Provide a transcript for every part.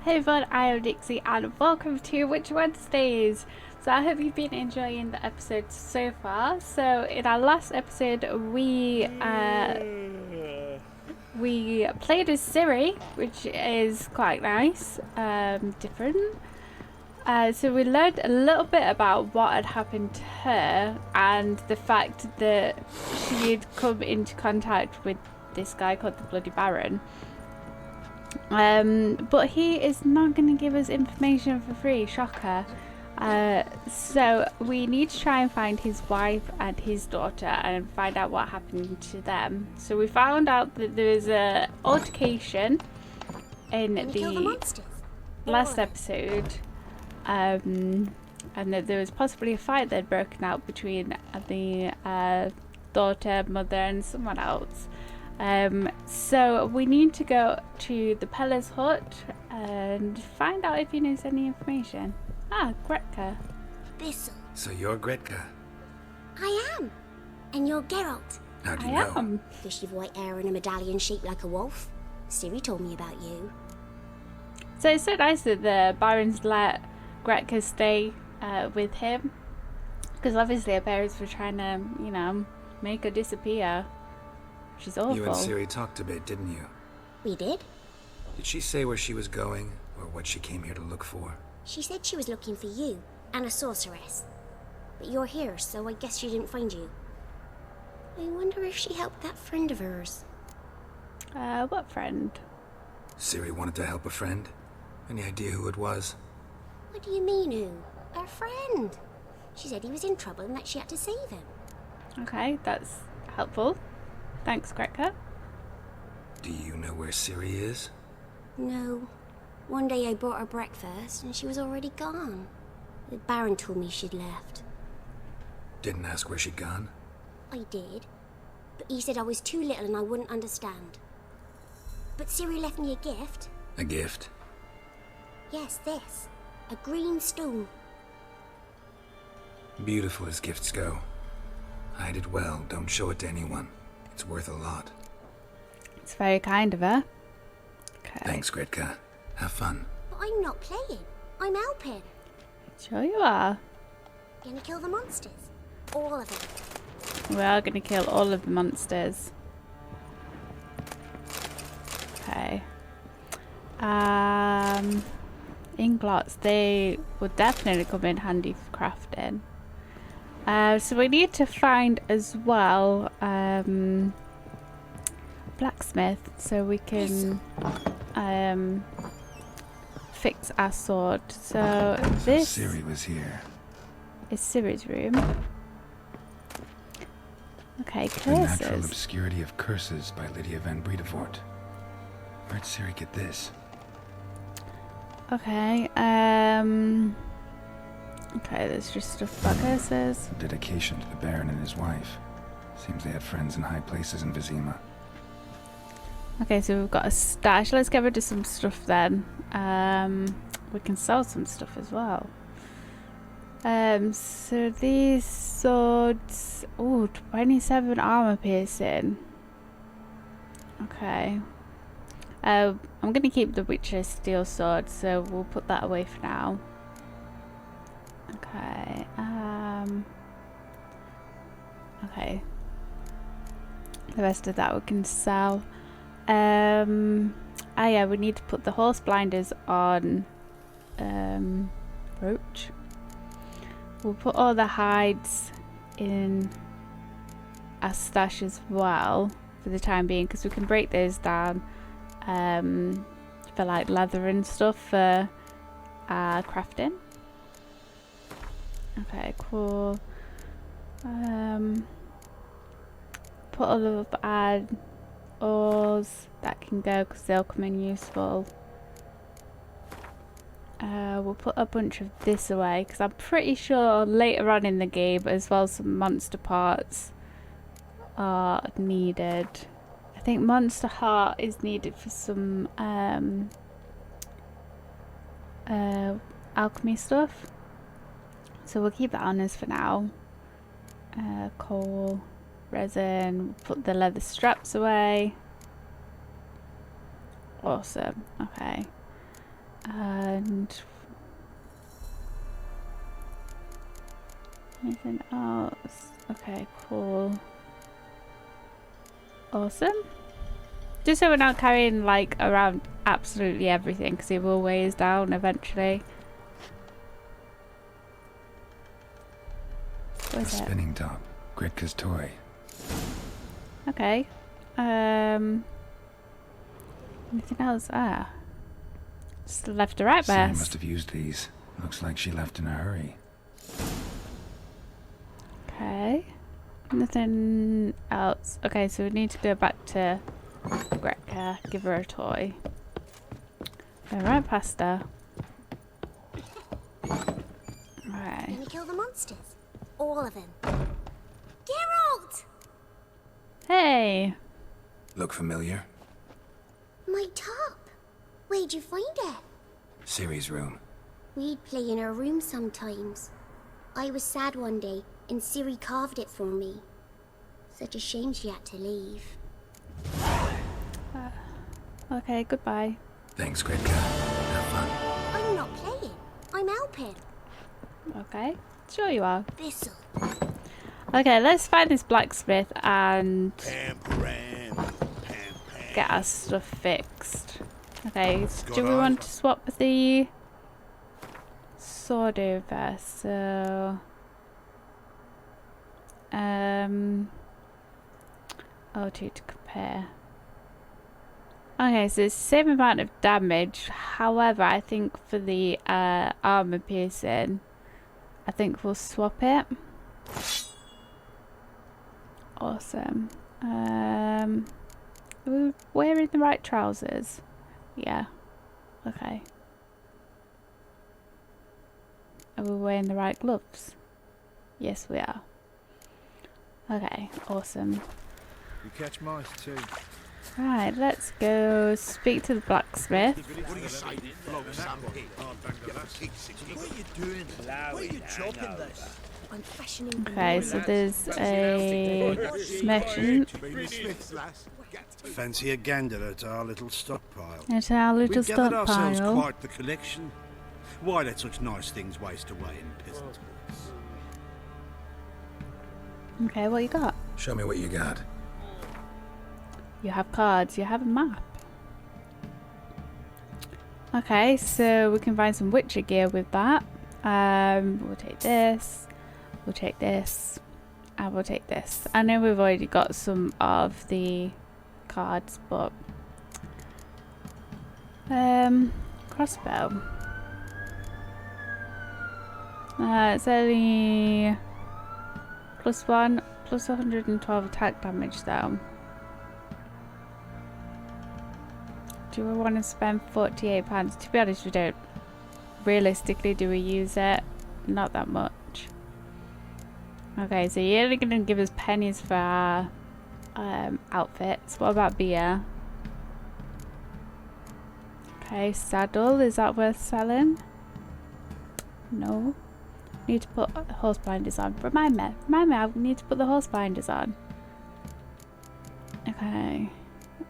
Hey everyone, I am Dixie and welcome to Witch Wednesdays. So I hope you've been enjoying the episode so far. So in our last episode we played as Ciri, which is quite nice, different. So we learned a little bit about what had happened to her and the fact that she had come into contact with this guy called the Bloody Baron. But he is not going to give us information for free, shocker. So we need to try and find his wife and his daughter and find out what happened to them. So we found out that there was a altercation in the last episode, and that there was possibly a fight that had broken out between the daughter, mother and someone else. So we need to go to the Pellar's hut and find out if he knows any information. Ah, Gretka. Thistle. So you're Gretka? I am. And you're Geralt. How do you know? Fish with white hair and a medallion shaped like a wolf. Ciri told me about you. So it's so nice that the Barons let Gretka stay with him. Because obviously her parents were trying to, you know, make her disappear. Which is awful. You and Ciri talked a bit, didn't you? We did. Did she say where she was going, or what she came here to look for? She said she was looking for you, and a sorceress. But you're here, so I guess she didn't find you. I wonder if she helped that friend of hers. What friend? Ciri wanted to help a friend? Any idea who it was? What do you mean, who? Her friend. She said he was in trouble and that she had to save him. Okay, that's helpful. Thanks, Gretka. Do you know where Ciri is? No. One day I brought her breakfast and she was already gone. The Baron told me she'd left. Didn't ask where she'd gone? I did. But he said I was too little and I wouldn't understand. But Ciri left me a gift. A gift? Yes, this. A green stone. Beautiful as gifts go. Hide it well, don't show it to anyone. It's worth a lot. It's very kind of her. Okay. Thanks, Gretka. Have fun. But I'm not playing. I'm helping. Sure you are. Gonna kill the monsters. All of them. We are going to kill all of the monsters. Okay. Ingots, they would definitely come in handy for crafting. So we need to find as well blacksmith so we can fix our sword. So this Ciri was here. is Ciri's room. Okay, The Natural curses. Obscurity of Curses by Lydia van Bredevoort. Where'd Ciri get this? Okay, okay, there's just stuff about curses. Dedication to the Baron and his wife. Seems they had friends in high places in Vizima. Okay, so we've got a stash. Let's get rid of some stuff then. We can sell some stuff as well. So these swords... Oh, 27 armor piercing. Okay. I'm going to keep the Witcher's steel sword, so we'll put that away for now. Okay. Okay. The rest of that we can sell. Yeah, we need to put the horse blinders on Roach. We'll put all the hides in our stash as well for the time being, because we can break those down for like leather and stuff for crafting. Okay, cool. Put all of our ores that can go because they'll come in useful. We'll put a bunch of this away because I'm pretty sure later on in the game as well some monster parts are needed. I think monster heart is needed for some alchemy stuff, so we'll keep that on us for now. Coal, resin, put the leather straps away. Awesome. Okay. And anything else? Okay, cool. Awesome. Just so we're not carrying like around absolutely everything, because it will weigh us down eventually. A Where's it? spinning top. Gretka's toy. Okay. Anything else? Ah. Just left a right Ciri best. must have used these. Looks like she left in a hurry. Okay. Nothing else. Okay, so we need to go back to Gretka, give her a toy. Go right past her. Right. Gonna kill the monsters. All of them. Geralt! Hey! Look familiar? My top. Where'd you find it? Ciri's room. We'd play in her room sometimes. I was sad one day, and Ciri carved it for me. Such a shame she had to leave. Okay, goodbye. Thanks, Gretka. Have fun. I'm not playing. I'm helping. Okay. Sure you are. This'll. Okay, let's find this blacksmith and get our stuff fixed. Okay, so do we want to swap the sword over? So, O2 to compare. Okay, so it's the same amount of damage. However, I think for the armor piercing, I think we'll swap it. Awesome. Are we wearing the right trousers? Yeah. Okay. Are we wearing the right gloves? Yes, we are. Okay, awesome. You catch mice too. Right, let's go speak to the blacksmith. What are you saying? What are you doing? Why are you chopping this? I'm fashioning. Okay, so there's a merchant. Fancy a gander at our little stockpile. It's our little We've gathered ourselves stockpile. quite the collection. Why let such nice things waste away in peasants' books? Okay, what you got? Show me what you got. You have cards, you have a map. Okay, so we can find some Witcher gear with that. We'll take this, we'll take this, and we'll take this. I know we've already got some of the cards, but crossbow. It's only +1, plus 112 attack damage though. Do we want to spend £48? To be honest, we don't. Realistically, do we use it? Not that much. Okay, so you're only going to give us pennies for our outfits. What about beer? Okay, saddle. Is that worth selling? No. Need to put horse blinders on. Remind me, I need to put the horse blinders on. Okay.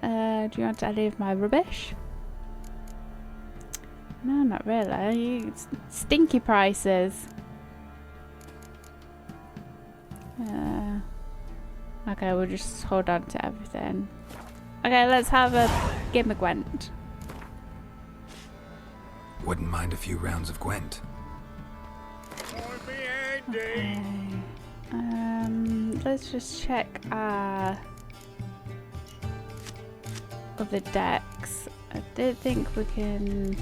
Do you want any of my rubbish? No, not really. Stinky prices. Okay, we'll just hold on to everything. Okay, let's have a game of Gwent. Wouldn't mind a few rounds of Gwent. Okay. Let's just check our other decks. I don't think we can.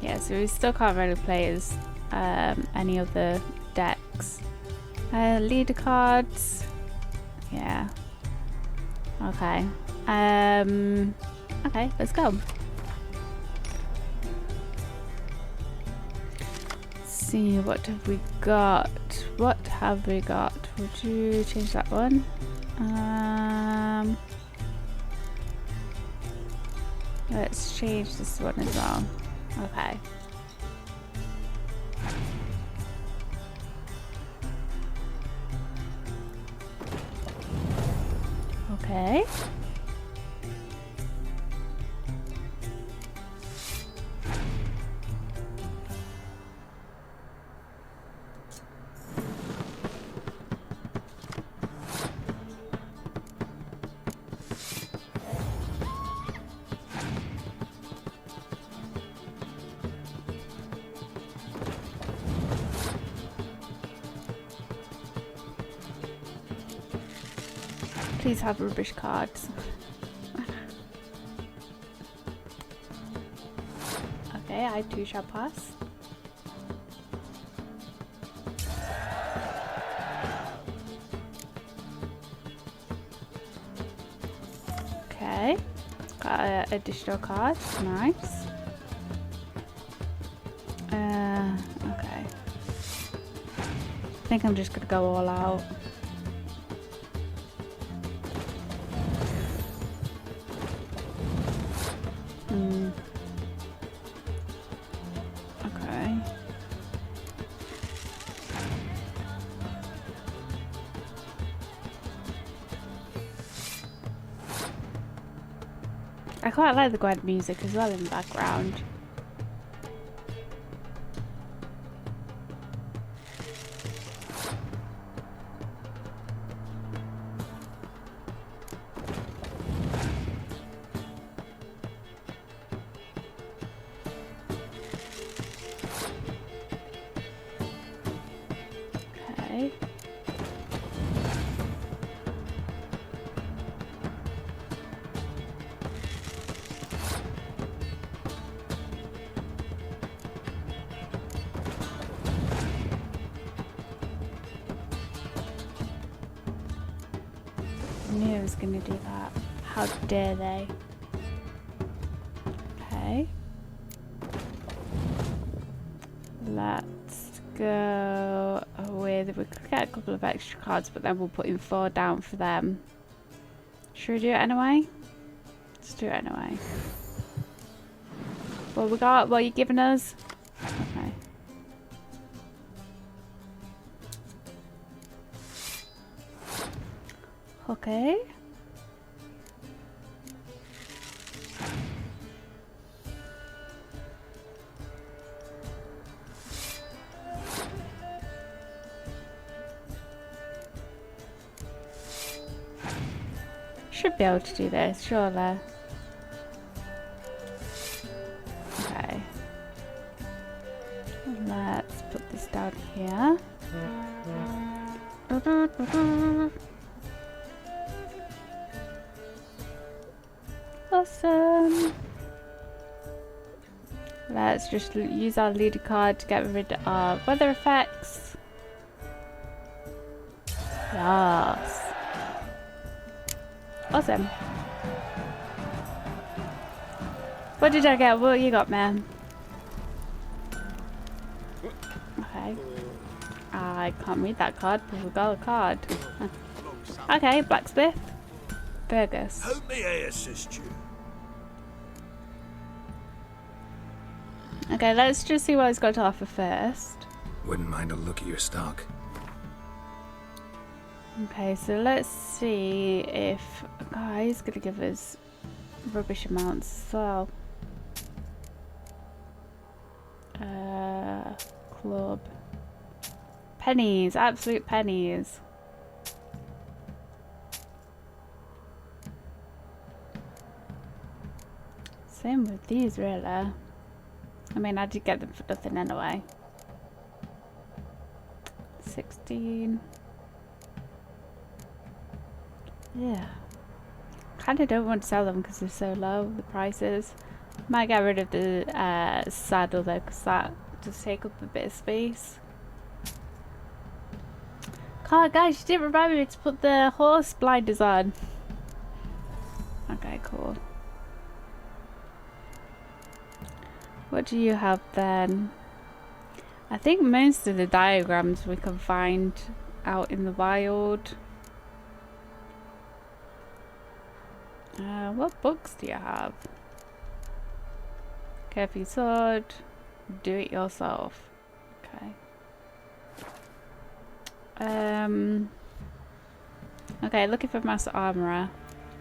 Yeah, so we still can't really play as any other decks. Leader cards. Yeah. Okay. Okay, let's go. See, what have we got? What have we got? Would you change that one? Let's change this one as well. Okay. Okay. Please have rubbish cards. Okay, I too shall pass. Okay, got an additional card. Nice. Okay. I think I'm just gonna go all out. Okay. I quite like the Gwent music as well in the background. Okay. I knew I was gonna do that. How dare they? Okay. Let's go with, we could get a couple of extra cards, but then we'll put in 4 down for them. Should we do it anyway? Let's do it anyway. What we got? What are you giving us? Okay. Okay. Should be able to do this, surely. Okay. Let's put this down here. Awesome. Let's just use our leader card to get rid of weather effects. Yes. Awesome. What did I get? What you got, man? Okay. I can't read that card, but we got a card. Okay, blacksmith. Fergus. How may I assist you? Okay, let's just see what he's got to offer first. Wouldn't mind a look at your stock. Okay, so let's see if he's gonna give us rubbish amounts as well. Club. Pennies, absolute pennies. Same with these, really. I mean, I did get them for nothing anyway. 16. Yeah. Kinda don't want to sell them because they're so low, the prices. Might get rid of the saddle though, because that does take up a bit of space. God, guys, you didn't remind me to put the horse blinders on. Okay, cool. What do you have then? I think most of the diagrams we can find out in the wild. What books do you have? Care for your sword. Do it yourself. Okay. Okay, looking for master armorer.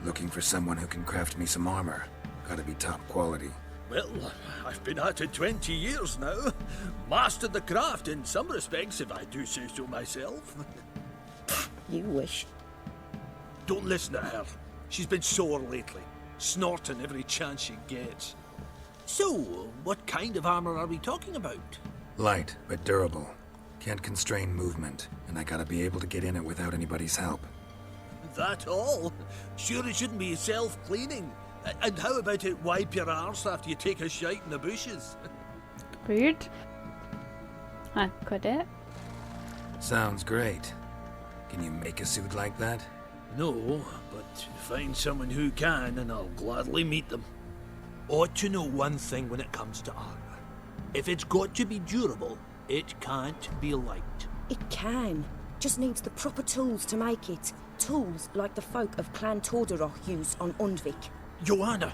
Looking for someone who can craft me some armor. Gotta be top quality. Well, I've been at it 20 years now. Mastered the craft in some respects, if I do say so myself. You wish. Don't listen to her. She's been sore lately, snorting every chance she gets. So, what kind of armor are we talking about? Light, but durable. Can't constrain movement, and I gotta be able to get in it without anybody's help. That all? Sure it shouldn't be self-cleaning. And how about it wipe your arse after you take a shite in the bushes? Rude. Could it? Sounds great. Can you make a suit like that? No, but find someone who can and I'll gladly meet them. Ought to know one thing when it comes to armor. If it's got to be durable, it can't be light. It can. Just needs the proper tools to make it. Tools like the folk of Clan Tordaroch use on Undvik. Joanna,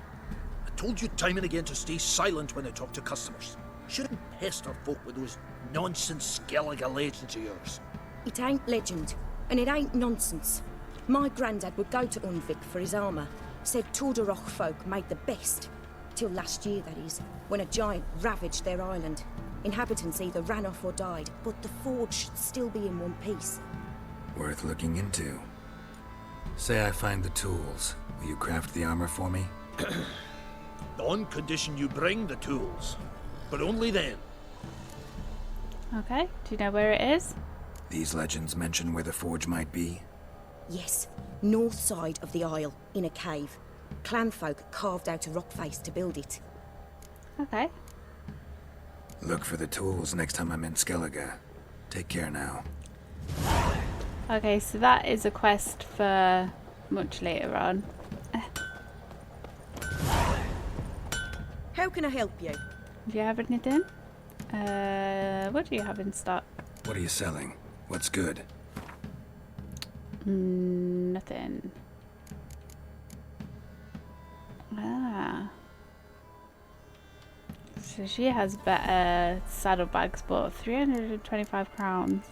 I told you time and again to stay silent when I talk to customers. Shouldn't pester folk with those nonsense Skellige legends of yours. It ain't legend, and it ain't nonsense. My granddad would go to Undvik for his armour. Said Tordaroch folk made the best. Till last year, that is, when a giant ravaged their island. Inhabitants either ran off or died, but the forge should still be in one piece. Worth looking into. Say I find the tools. Will you craft the armor for me? On condition you bring the tools. But only then. Okay. Do you know where it is? These legends mention where the forge might be. Yes, north side of the isle, in a cave. Clanfolk carved out a rock face to build it. Okay. Look for the tools next time I'm in Skellige. Take care now. Okay, so that is a quest for much later on. How can I help you? Do you have anything? What do you have in stock? What are you selling? What's good? Nothing. Ah. So she has better saddlebags, but 325 crowns.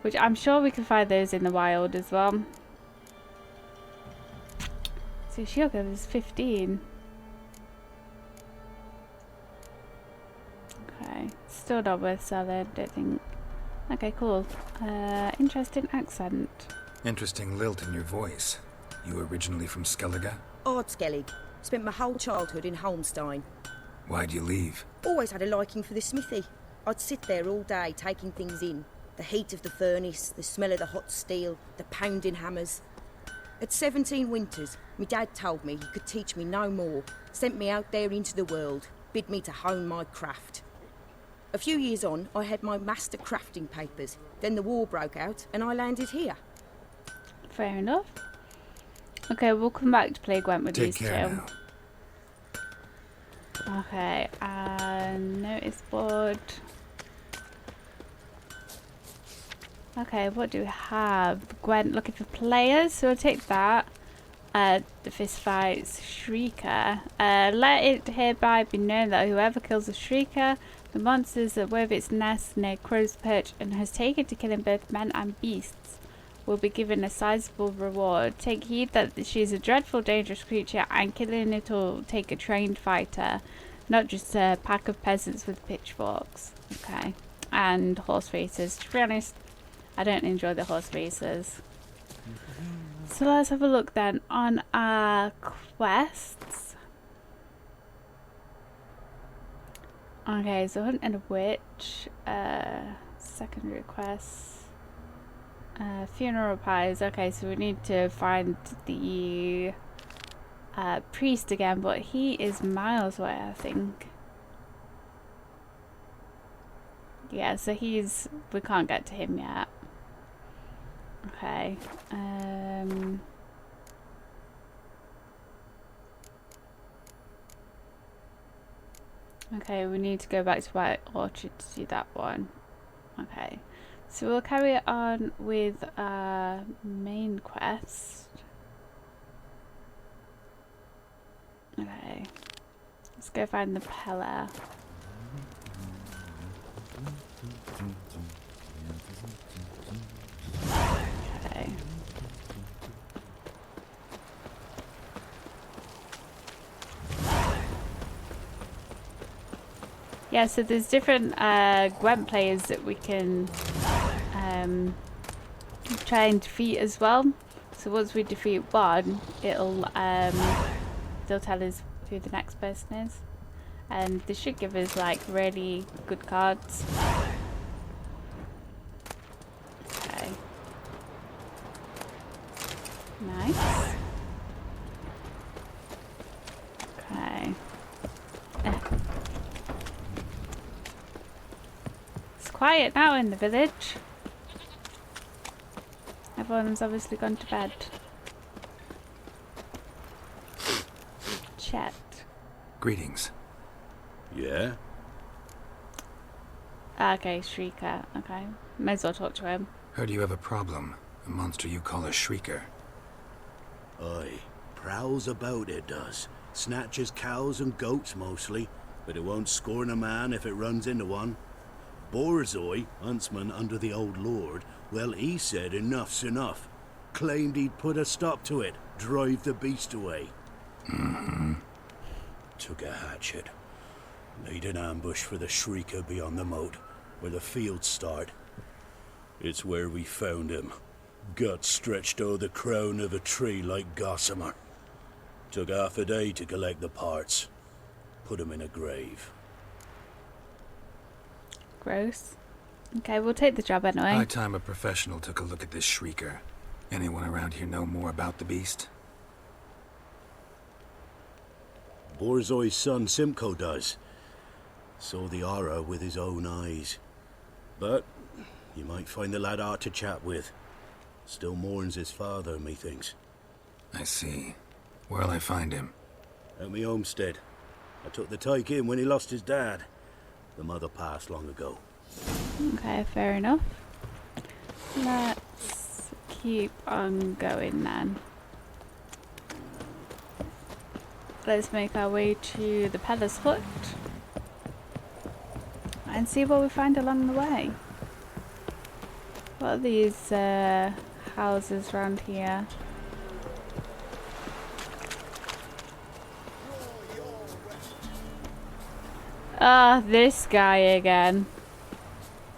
Which I'm sure we can find those in the wild as well. So she'll give us 15. Okay, still not worth selling, don't think. Okay, cool. Interesting accent. Interesting lilt in your voice. You originally from Skellige? Ardskellig. Spent my whole childhood in Holmstein. Why'd you leave? Always had a liking for the smithy. I'd sit there all day taking things in. The heat of the furnace, the smell of the hot steel, the pounding hammers. At 17 winters, my dad told me he could teach me no more, sent me out there into the world, bid me to hone my craft. A few years on, I had my master crafting papers. Then the war broke out and I landed here. Fair enough. Okay, we'll come back to play Gwent with Take these care two. now. Okay, notice board. Okay, what do we have? Gwent looking for players, so we'll take that. The fist fights, Shrieker. Let it hereby be known that whoever kills a Shrieker, the monsters that weave its nest near Crow's Perch and has taken to killing both men and beasts, will be given a sizable reward. Take heed that she is a dreadful, dangerous creature, and killing it will take a trained fighter, not just a pack of peasants with pitchforks. Okay, and horse races. To be honest, I don't enjoy the horse races. So let's have a look then on our quests. Okay, so hunt and a witch, secondary quests, funeral pies. Okay, so we need to find the priest again, but he is miles away, I think. Yeah, so we can't get to him yet. Okay. Okay, we need to go back to White Orchard to do that one. Okay. So we'll carry it on with our main quest. Okay. Let's go find the Pellar. Okay. Yeah, so there's different Gwent players that we can try and defeat as well. So once we defeat one, it'll they'll tell us who the next person is, and they should give us like really good cards. Okay. Nice. Okay. It's quiet now in the village. Everyone's obviously gone to bed. Chet. Greetings. Yeah? Okay, Shrieker. Okay. May as well talk to him. Heard you have a problem. A monster you call a shrieker. Aye. Prowls about, it does. Snatches cows and goats mostly, but it won't scorn a man if it runs into one. Borzoi, huntsman under the old lord, well, he said enough's enough. Claimed he'd put a stop to it, drive the beast away. Mm-hmm. Took a hatchet. Laid an ambush for the shrieker beyond the moat, where the fields start. It's where we found him. Gut stretched o'er the crown of a tree like gossamer. Took half a day to collect the parts. Put him in a grave. Gross. Okay, we'll take the job anyway. High time a professional took a look at this shrieker. Anyone around here know more about the beast? Borzoi's son Simcoe does. Saw the aura with his own eyes. But you might find the lad hard to chat with. Still mourns his father, methinks. I see. Where'll I find him? At me homestead. I took the tyke in when he lost his dad. The mother passed long ago. Okay, fair enough. Let's keep on going then. Let's make our way to the Pellar's hut and see what we find along the way. What are these houses around here? Ah, this guy again.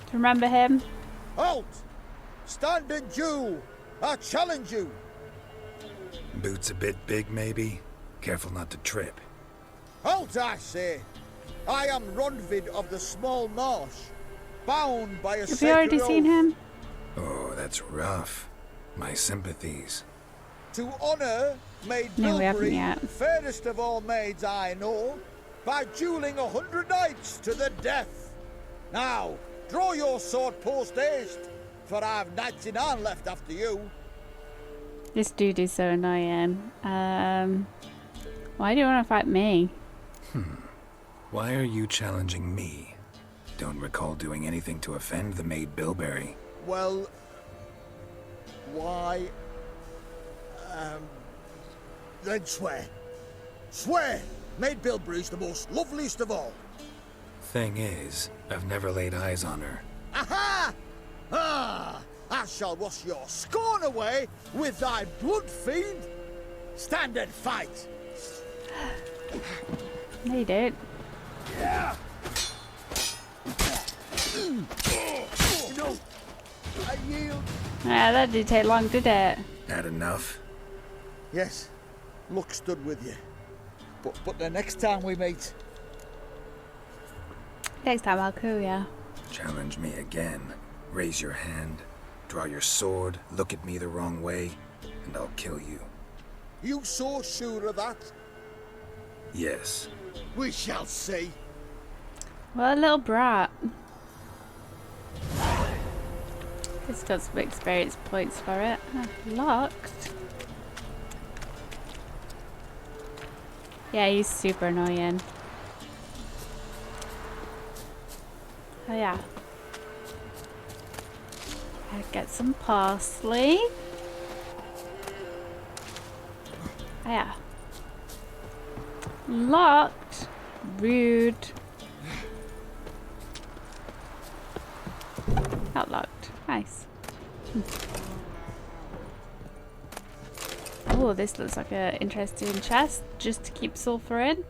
Do you remember him? Halt! Standard Jew! I challenge you! Boots a bit big, maybe? Careful not to trip. Halt, I say! I am Ronvid of the Small Marsh, bound by a Have you sacred already seen oath him? Oh, that's rough. My sympathies. to honour Maid No, we haven't Bilberry, yet. fairest of all maids I know, by duelling 100 knights to the death. Now, draw your sword post haste, for I've 99 left after you. This dude is so annoying. Why do you want to fight me? Why are you challenging me? Don't recall doing anything to offend the Maid Bilberry. Well, why? Then swear. Swear! Maid Bilberry's the most loveliest of all. Thing is, I've never laid eyes on her. Aha! Ah! I shall wash your scorn away with thy blood fiend. Stand and fight. No, you don't. No, I yield. Yeah, that didn't take long, did it? Had enough? Yes, luck stood with you. But the next time we meet, Next time I'll kill ya. Challenge me again. Raise your hand. Draw your sword. Look at me the wrong way. And I'll kill you. you so sure of that? Yes. We shall see. What a little brat. It's got some experience points for it. Locked. Yeah, he's super annoying. Oh yeah. I'll get some parsley. Oh yeah. Locked. Rude. Not locked. Nice. Oh, this looks like an interesting chest just to keep sulfur in.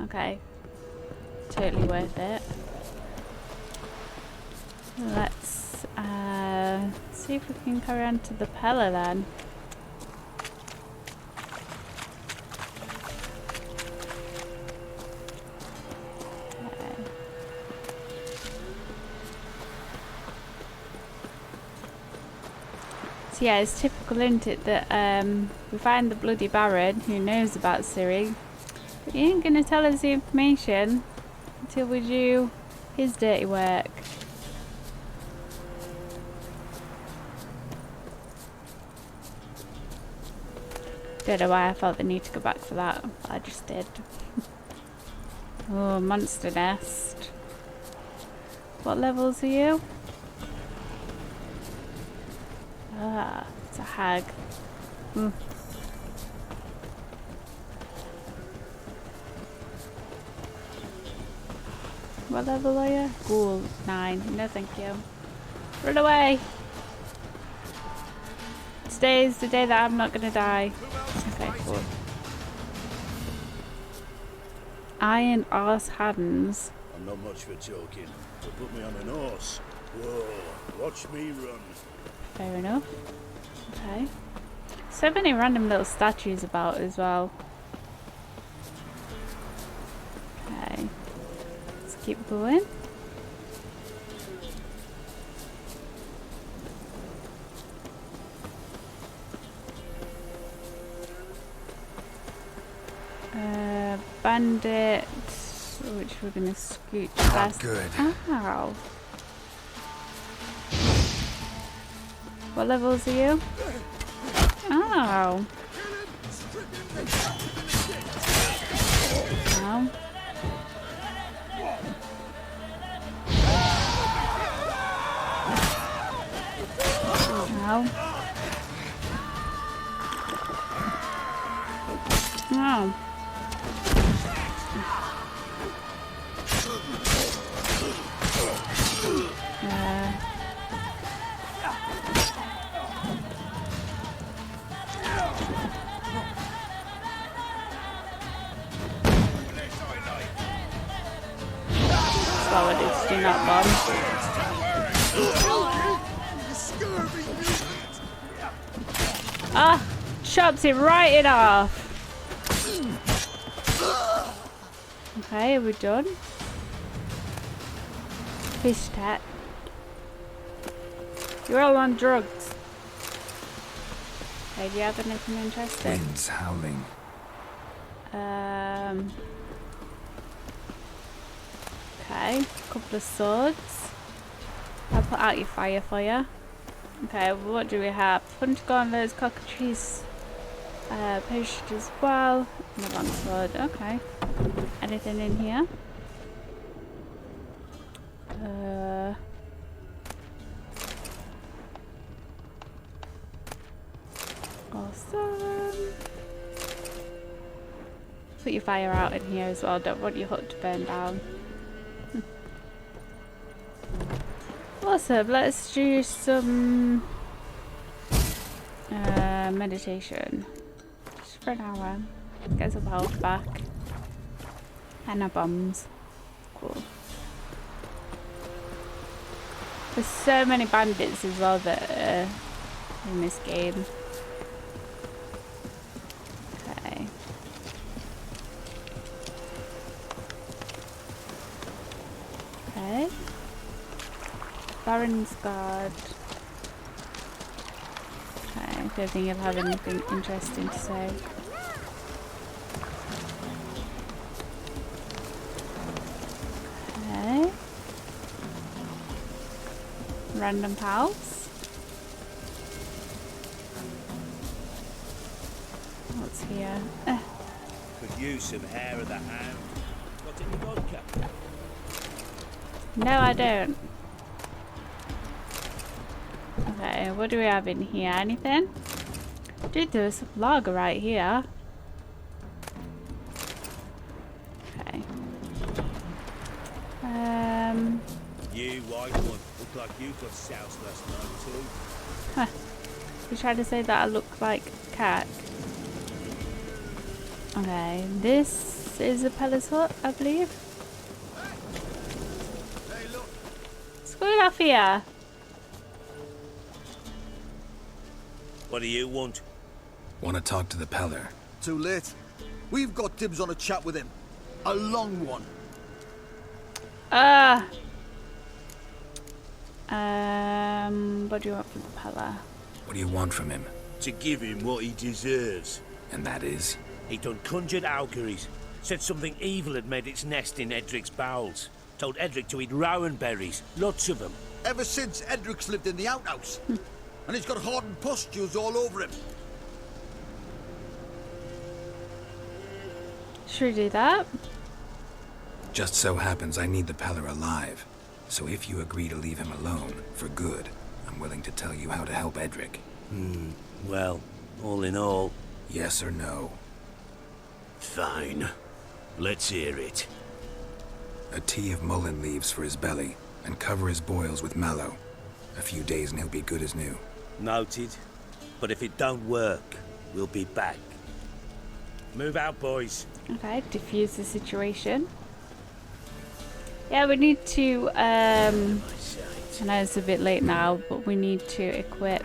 Okay. Totally worth it. Let's see if we can carry on to the Pellar then. Okay. So yeah, it's typical, isn't it, that we find the bloody Baron who knows about Ciri, but he ain't gonna tell us the information until we do his dirty work. Don't know why I felt the need to go back for that, but I just did. Oh, monster nest. What levels are you? Ah, it's a hag. Mm. What level are you? Ghoul 9. No thank you. Run away! Today is the day that I'm not gonna die. Okay, cool. Iron arse hands. I'm not much for talking, but put me on an horse. Whoa, watch me run. Fair enough. Okay. So many random little statues about as well. Okay. Let's keep going. Bandit, which we're gonna scooch past. Good. Ow. What levels are you? Ow. Ow. Ow. Ow. Do not bomb. Ah! Chops it right in half. Okay, are we done? Fish tat. You're all on drugs. Okay, do you have anything interesting? Winds howling. Okay, couple of swords. I'll put out your fire for you. Okay, what do we have? Punch gauntlets, cockatrice, potion as well, and a long sword. Okay. Anything in here? Awesome. Put your fire out in here as well. Don't want your hut to burn down. Awesome, let's do some meditation. Just for an hour. Get some health back. And our bombs. Cool. There's so many bandits as well that are in this game. Okay. Okay. Baron's Guard. Okay, I don't think I'll have anything interesting to say. Okay. Random pals. What's here? Could use some hair of the hound. Got any vodka? No, I don't. Okay, what do we have in here? Anything? Dude, there's some lager right here. Okay. You white one. Look like you got soused last night too. Huh. You trying to say that I look like cat? Okay, this is a Pellar's hut, I believe. Scoot off here. What do you want? Want to talk to the Pellar? Too late. We've got dibs on a chat with him. A long one. What do you want from the Pellar? What do you want from him? To give him what he deserves. And that is? He done conjured auguries. Said something evil had made its nest in Edric's bowels. Told Edric to eat rowan berries, lots of them. Ever since Edric's lived in the outhouse. And he's got hardened pustules all over him. Should we do that? Just so happens I need the Pellar alive. So if you agree to leave him alone, for good, I'm willing to tell you how to help Edric. Well, all in all... Yes or no? Fine. Let's hear it. A tea of mullein leaves for his belly, and cover his boils with mallow. A few days and he'll be good as new. Noted. But if it don't work, we'll be back. Move out, boys. Okay, diffuse the situation. Yeah, we need to, I know it's a bit late now, but we need to equip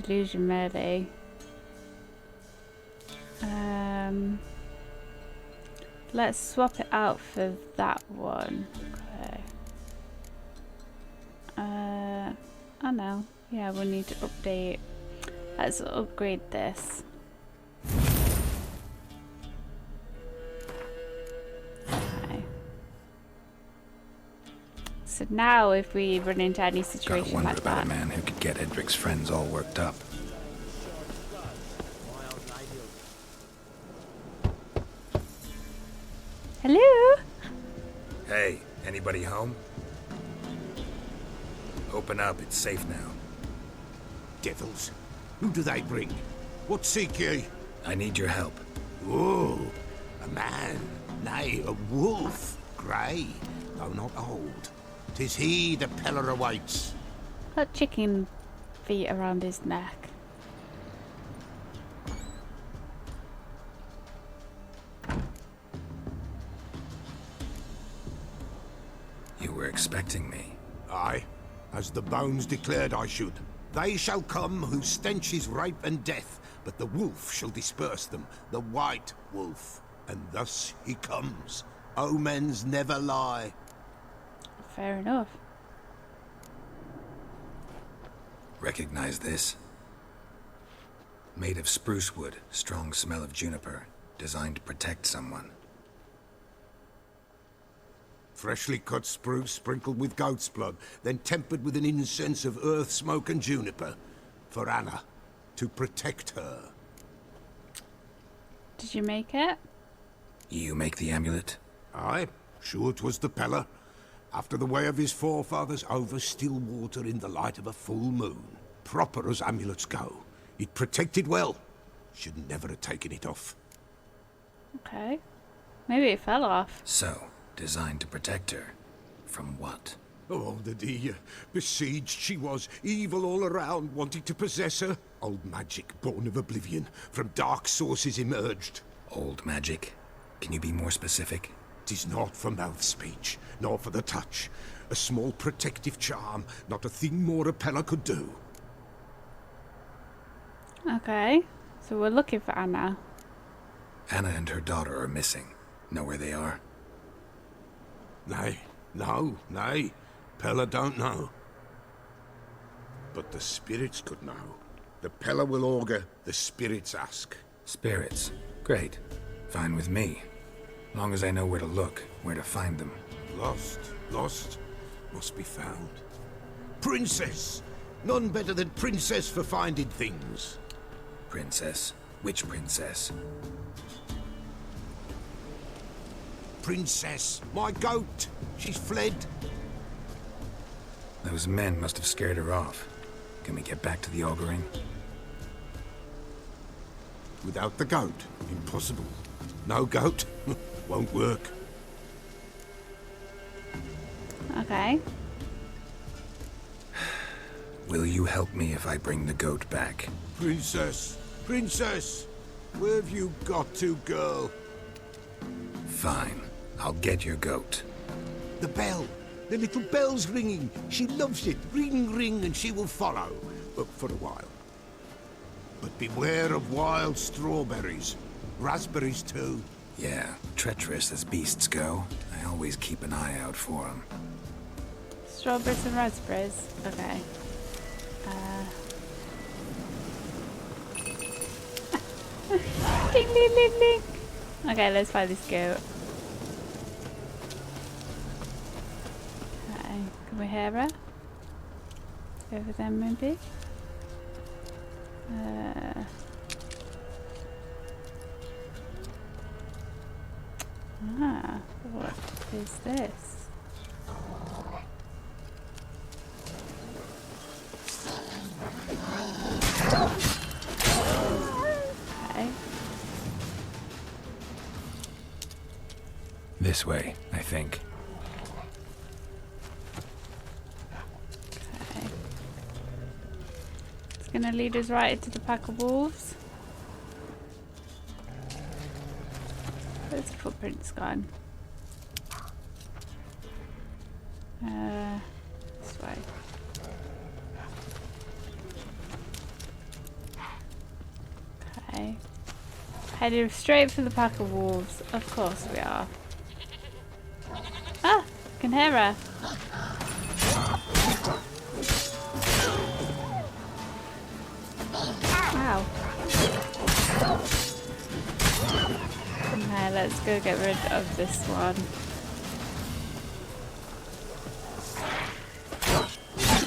Delusion Melee. Let's swap it out for that one. Okay. Oh no. Yeah, we need to update. Let's upgrade this. Okay. So now if we run into any Gotta situation wonder like about that. a man who could get Edric's friends all worked up. Hello? Hey, anybody home? Open up, it's safe now. Devils. Who do they bring? What seek ye? I need your help. Oh, a man. Nay, a wolf. Grey, though not old. 'Tis he the Pellar awaits. Got chicken feet around his neck. You were expecting me. Aye, as the bones declared I should. They shall come whose stench is rape and death, but the wolf shall disperse them, the white wolf. And thus he comes. Omens never lie. Fair enough. Recognize this? Made of spruce wood, strong smell of juniper, designed to protect someone. Freshly cut spruce sprinkled with goat's blood, then tempered with an incense of earth, smoke and juniper. For Anna, to protect her. Did you make it? You make the amulet? Aye, sure 'twas the Pellar. After the way of his forefathers, over still water in the light of a full moon. Proper as amulets go. It protected well. Should never have taken it off. Okay. Maybe it fell off. So, designed to protect her. From what? Oh, the dear. Besieged she was, evil all around, wanting to possess her. Old magic, born of oblivion, from dark sources emerged. Old magic? Can you be more specific? 'Tis not for mouth speech, nor for the touch. A small protective charm, not a thing more a Pellar could do. Okay. So we're looking for Anna. Anna and her daughter are missing. Know where they are? Nay, nay. Pellar don't know. But the spirits could know. The Pellar will augur, the spirits ask. Spirits. Great. Fine with me. Long as I know where to look, where to find them. Lost, must be found. Princess! None better than princess for finding things. Princess? Which princess? Princess, my goat! She's fled. Those men must have scared her off. Can we get back to the auguring? Without the goat, impossible. No goat, won't work. Okay. Will you help me if I bring the goat back? Princess, where have you got to, girl? Fine. I'll get your goat. The bell. The little bell's ringing. She loves it. Ring, ring, and she will follow. But for a while. But beware of wild strawberries. Raspberries, too. Yeah, treacherous as beasts go. I always keep an eye out for them. Strawberries and raspberries. Okay. Ding, ding, ding, ding. Okay, let's find this goat. Okay, can we hear her? Over there, maybe? What is this? Okay. This way, I think. Okay. It's gonna lead us right into the pack of wolves. Where's the footprints gone? This way. Okay. Heading straight for the pack of wolves. Of course we are. Ah! I can hear her. Wow. Okay, let's go get rid of this one.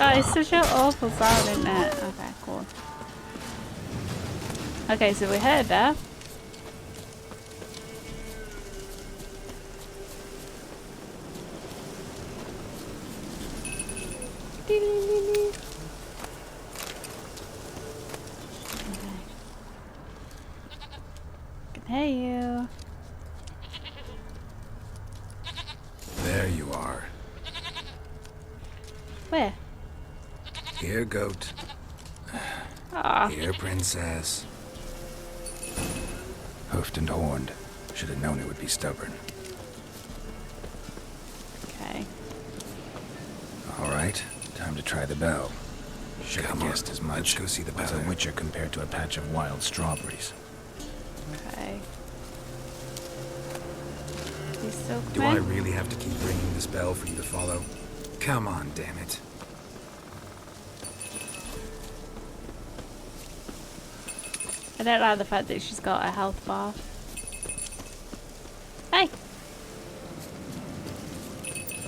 Oh, it's such an awful sound, isn't it? Okay, cool. Okay, so we heard her. Can hear you. There you are. Where? Here, goat. Ah, Here, princess. Hoofed and horned. Should have known it would be stubborn. okay. All right, time to try the bell. Should have guessed as much. Let's go see the What's a witcher compared to a patch of wild strawberries? Okay. He's still Do I coming? really have to keep ringing this bell for you to follow? Come on, damn it. I don't like the fact that she's got a health bar. Hey!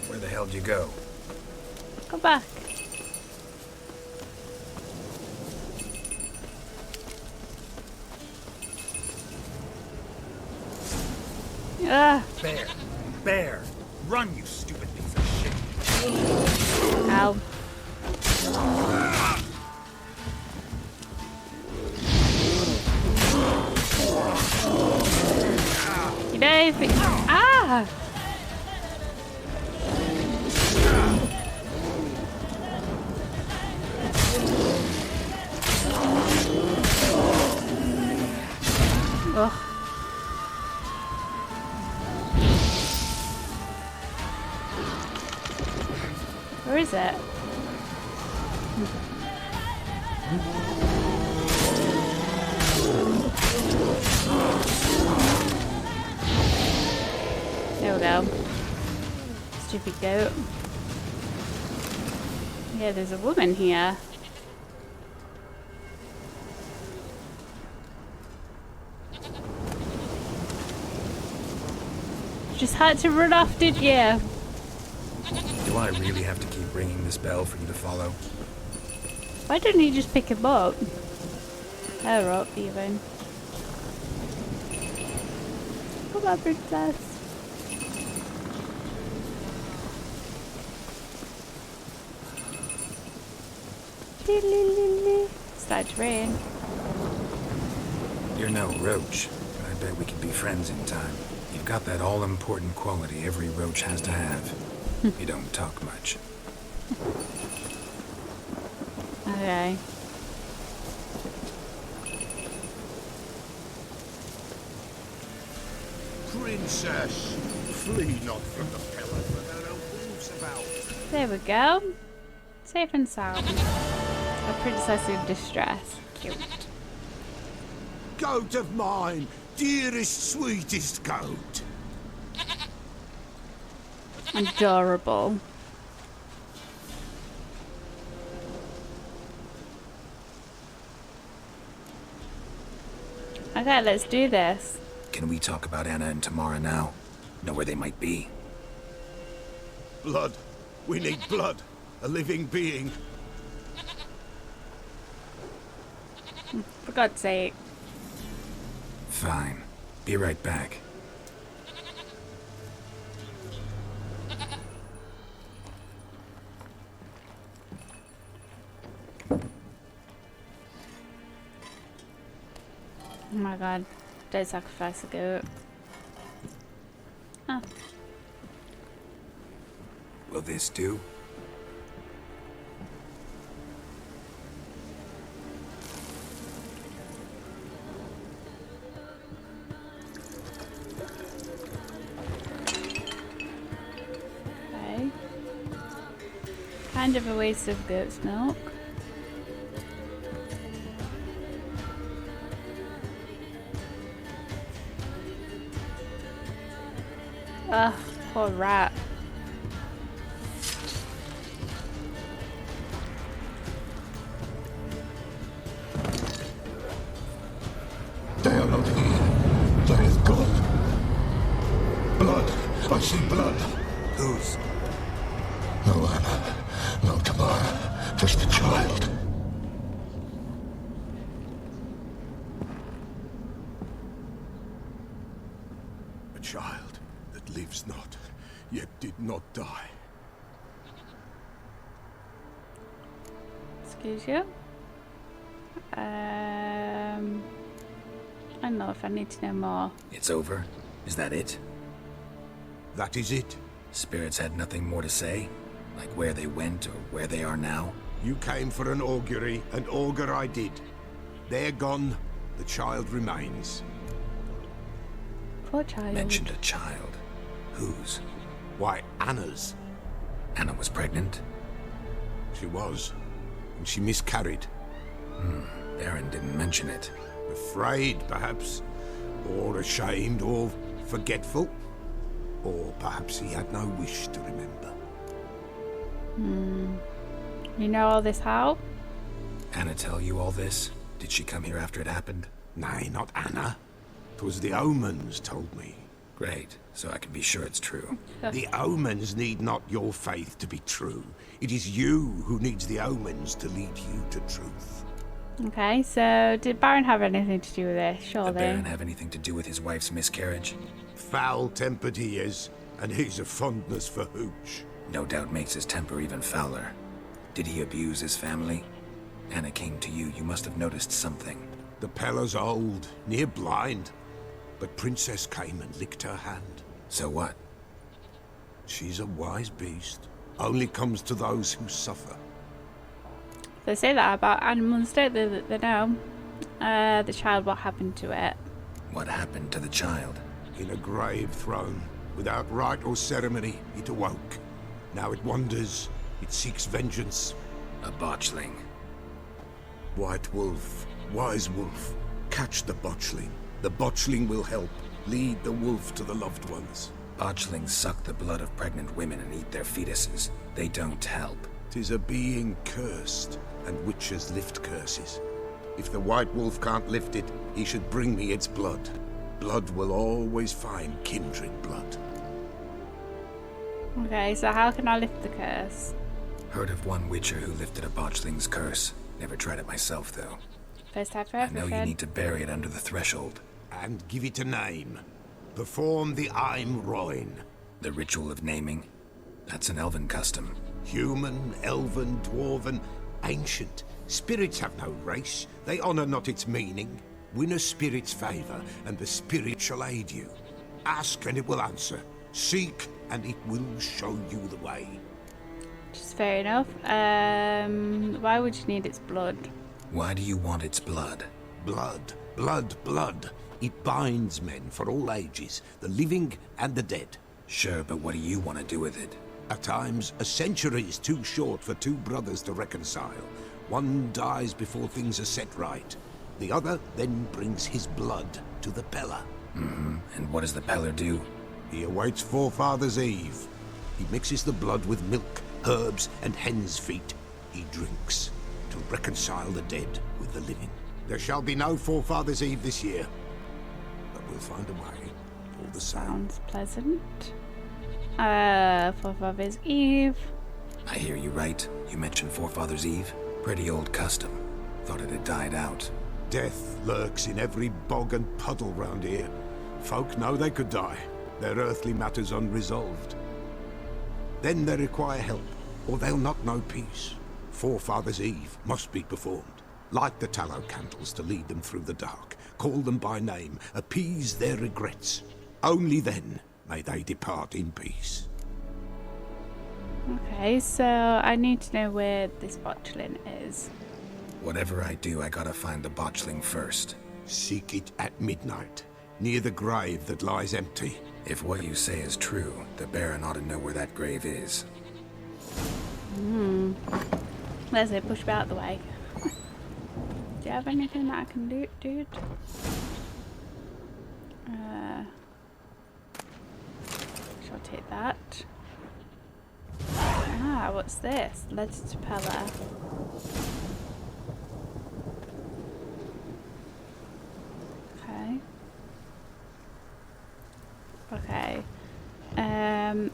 Where the hell did you go? Go back. Ah! Bear! Bear! Run, you stupid piece of shit! Ow. You know if it... Ah! Ugh. Where is it? There we go. Stupid goat. Yeah, there's a woman here. Just had to run off, did you? Do I really have to keep ringing this bell for you to follow? Why didn't he just pick him up? Her up, even. Come on, princess. Started to rain. You're no roach, but I bet we could be friends in time. You've got that all-important quality every roach has to have. You don't talk much. Okay. Princess, flee not from the Pellar, for there are wolves about. There we go. Safe and sound. A princess in distress. Cute. Goat of mine, dearest, sweetest goat. Adorable. Okay, let's do this. Can we talk about Anna and Tamara now? Know where they might be? Blood. We need blood. A living being. For God's sake. Fine. Be right back. Oh my god. Don't sacrifice a goat. Oh. Will this do? Okay. Kind of a waste of goat's milk. Ugh, poor rat. They are not here. They is gone. Blood. I see blood. Whose? No Anna. No Tamara. Just the child. A child that lives not, yet did not die. Excuse you. I don't know if I need to know more. It's over? Is that it? That is it. Spirits had nothing more to say? Like where they went or where they are now? You came for an augury, and augur I did. They're gone. The child remains. Poor child. Mentioned a child. Whose? Why, Anna's. Anna was pregnant? She was. And she miscarried. Baron didn't mention it. Afraid, perhaps. Or ashamed, or forgetful. Or perhaps he had no wish to remember. You know all this how? Anna tell you all this? Did she come here after it happened? Nay, not Anna. 'Twas the omens told me. Great, so I can be sure it's true. The omens need not your faith to be true. It is you who needs the omens to lead you to truth. Okay, so did Baron have anything to do with this? Did Surely. Baron have anything to do with his wife's miscarriage? Foul-tempered he is, and he's a fondness for hooch. No doubt makes his temper even fouler. Did he abuse his family? Anna came to you, you must have noticed something. The Pellar's old, near blind, but Princess came and licked her hand. So what? She's a wise beast. Only comes to those who suffer. They say that about animals, don't they? That they know. The child, what happened to it? What happened to the child? In a grave thrown, without rite or ceremony, it awoke. Now it wanders, it seeks vengeance. A botchling. White wolf, wise wolf, catch the botchling. The botchling will help, lead the wolf to the loved ones. Botchlings suck the blood of pregnant women and eat their fetuses. They don't help. 'Tis a being cursed, and witches lift curses. If the white wolf can't lift it, he should bring me its blood. Blood will always find kindred blood. Okay, so how can I lift the curse? Heard of one witcher who lifted a botchling's curse. Never tried it myself, though. First time for I know everything. you need to bury it under the threshold. And give it a name. Perform the Aim Roin. The ritual of naming? That's an elven custom. Human, elven, dwarven, ancient. Spirits have no race. They honor not its meaning. Win a spirit's favor, and the spirit shall aid you. Ask, and it will answer. Seek, and it will show you the way. Which is fair enough. Why would you need its blood? Why do you want its blood? Blood, blood, blood. It binds men for all ages, the living and the dead. Sure, but what do you want to do with it? At times, a century is too short for two brothers to reconcile. One dies before things are set right. The other then brings his blood to the Pellar. And what does the Pellar do? He awaits Forefather's Eve. He mixes the blood with milk, herbs, and hen's feet. He drinks to reconcile the dead with the living. There shall be no Forefather's Eve this year. We'll find a way. All the same. Sounds pleasant. Forefathers Eve. I hear you right. You mentioned Forefathers Eve? Pretty old custom. Thought it had died out. Death lurks in every bog and puddle round here. Folk know they could die, their earthly matters unresolved. Then they require help, or they'll not know peace. Forefathers Eve must be performed. Light the tallow candles to lead them through the dark. Call them by name, appease their regrets. Only then may they depart in peace. Okay, so I need to know where this botchling is. Whatever I do, I gotta find the botchling first. Seek it at midnight, near the grave that lies empty. If what you say is true, the Baron ought to know where that grave is. Let's say push me out the way. Do you have anything that I can do, dude? Shall I take that? Ah, what's this? Letter to Pellar. Okay. Okay.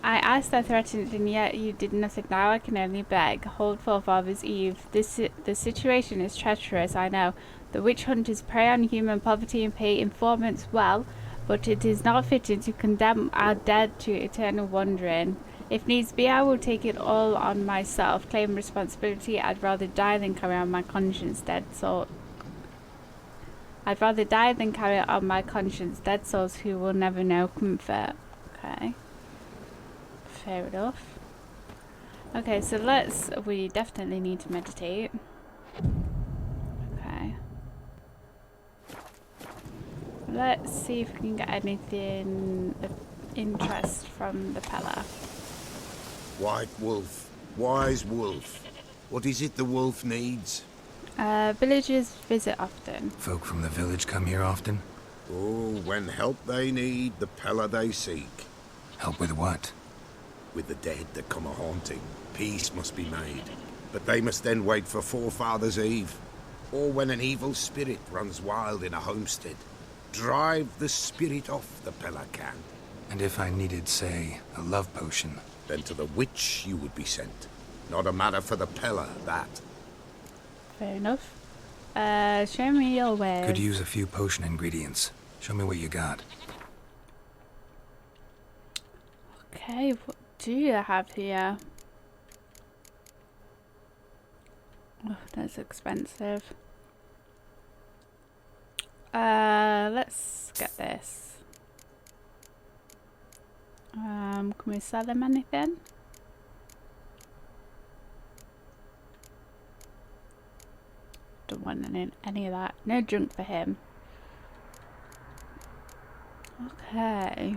I asked, I threatened, and yet you did nothing. Now I can only beg. Hold Forefathers Eve. The situation is treacherous, I know. The witch hunters prey on human poverty and pay informants well, but it is not fitting to condemn our dead to eternal wandering. If needs be, I will take it all on myself. Claim responsibility. I'd rather die than carry on my conscience, dead soul. I'd rather die than carry it on my conscience. Dead souls who will never know comfort. Okay. Fair enough. Okay, so we definitely need to meditate. Okay. Let's see if we can get anything of interest from the Pellar. White wolf, wise wolf. What is it the wolf needs? Villagers visit often. Folk from the village come here often? Oh, when help they need, the Pellar they seek. Help with what? With the dead that come a-haunting, peace must be made. But they must then wait for Forefathers Eve. Or when an evil spirit runs wild in a homestead. Drive the spirit off, the Pellar can. And if I needed, say, a love potion? Then to the witch you would be sent. Not a matter for the Pellar, that. Fair enough. Show me your ways. Could use a few potion ingredients. Show me what you got. Okay, what do you have here? Oh, that's expensive. Let's get this. Can we sell him anything? Don't want any of that. No junk for him. Okay.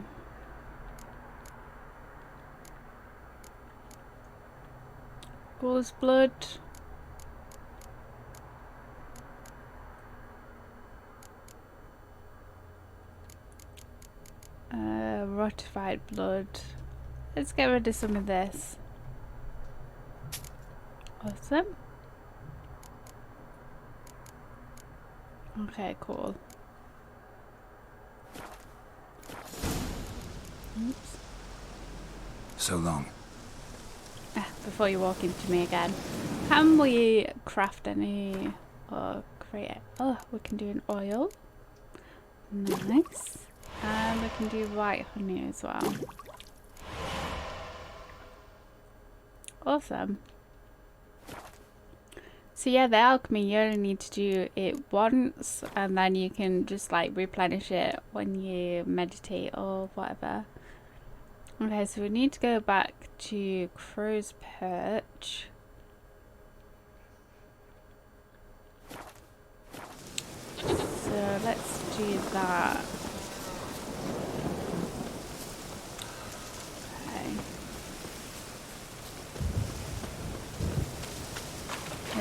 Bull's blood. Ratified blood. Let's get rid of some of this. Awesome. Okay, cool. Oops. So long. Before you walk into me again. Can we craft any or create? Oh, we can do an oil. Nice. And we can do white honey as well. Awesome. So yeah, the alchemy, you only need to do it once and then you can just like replenish it when you meditate or whatever. Okay, so we need to go back to Crow's Perch. So let's do that. Okay.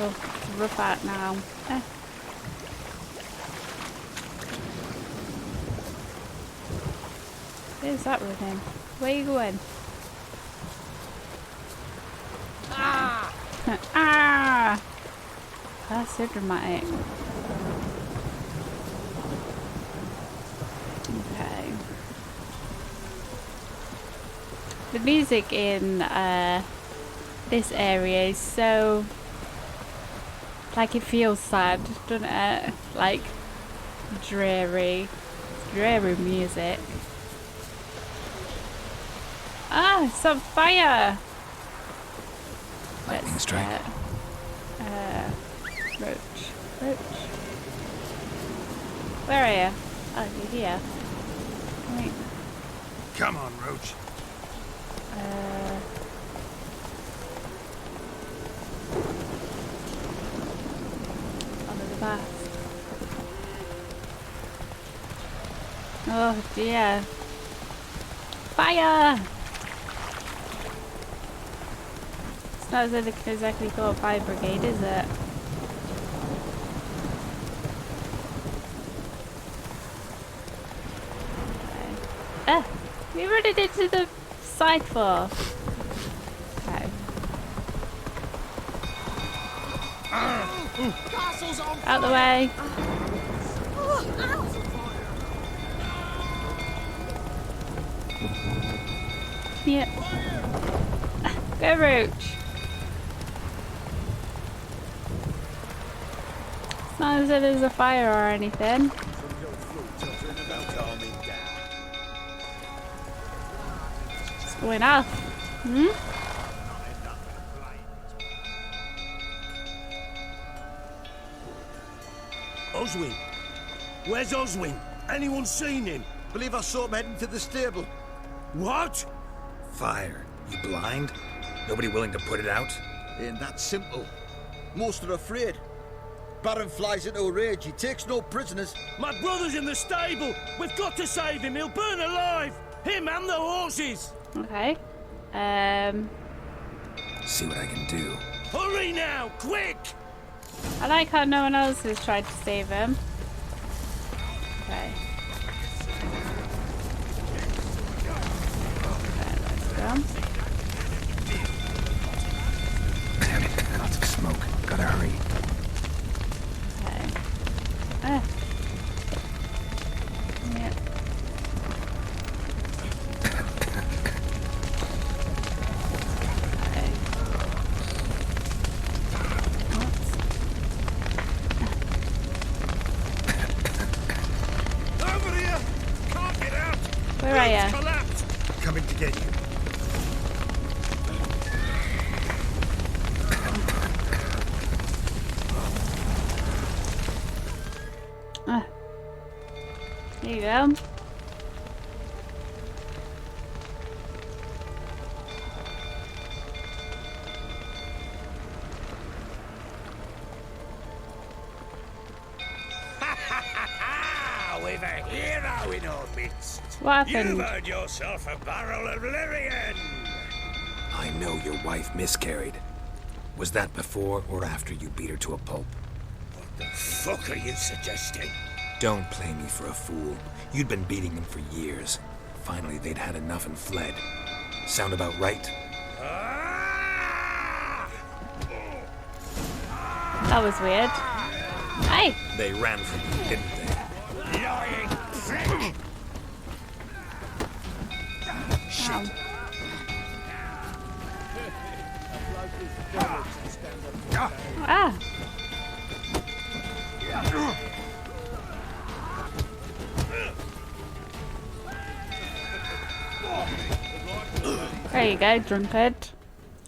Oh, it's rough out now. Where's that running? Where are you going? Ah! Ah! That's so dramatic. The music in this area is so, like, it feels sad, doesn't it? Like dreary music. Ah, it's on fire. Lightning strike. Roach. Where are you? Oh, you're here. Right. Come on, Roach. Under the bath. Oh dear. Fire! It's not as if they can exactly call a fire brigade, is it? Okay. We running into the side for. Okay. Out the way. Yeah. Go Roach. It's not as if there's a fire or anything. What's going off? Oswin! Where's Oswin? Anyone seen him? Believe I saw him heading to the stable. What? Fire. You blind? Nobody willing to put it out? Ain't that simple. Most are afraid. Baron flies into a rage. He takes no prisoners. My brother's in the stable! We've got to save him! He'll burn alive! Him and the horses! Okay. See what I can do. Hurry now! Quick! I like how no one else has tried to save him. Okay. Let's go. Lots of smoke. Gotta hurry. Okay. Yeah. Okay. Over here! Can't get out! Where are you? Collapsed! Coming to get you. There you go. We've a hero in our midst! What happened? You've earned yourself a barrel of Lyrian! I know your wife miscarried. Was that before or after you beat her to a pulp? What the fuck are you suggesting? Don't play me for a fool. You'd been beating them for years. Finally, they'd had enough and fled. Sound about right? That was weird. Hey! They ran from you, didn't they? Lying prick! Ow. Ah! There you go, drunkard.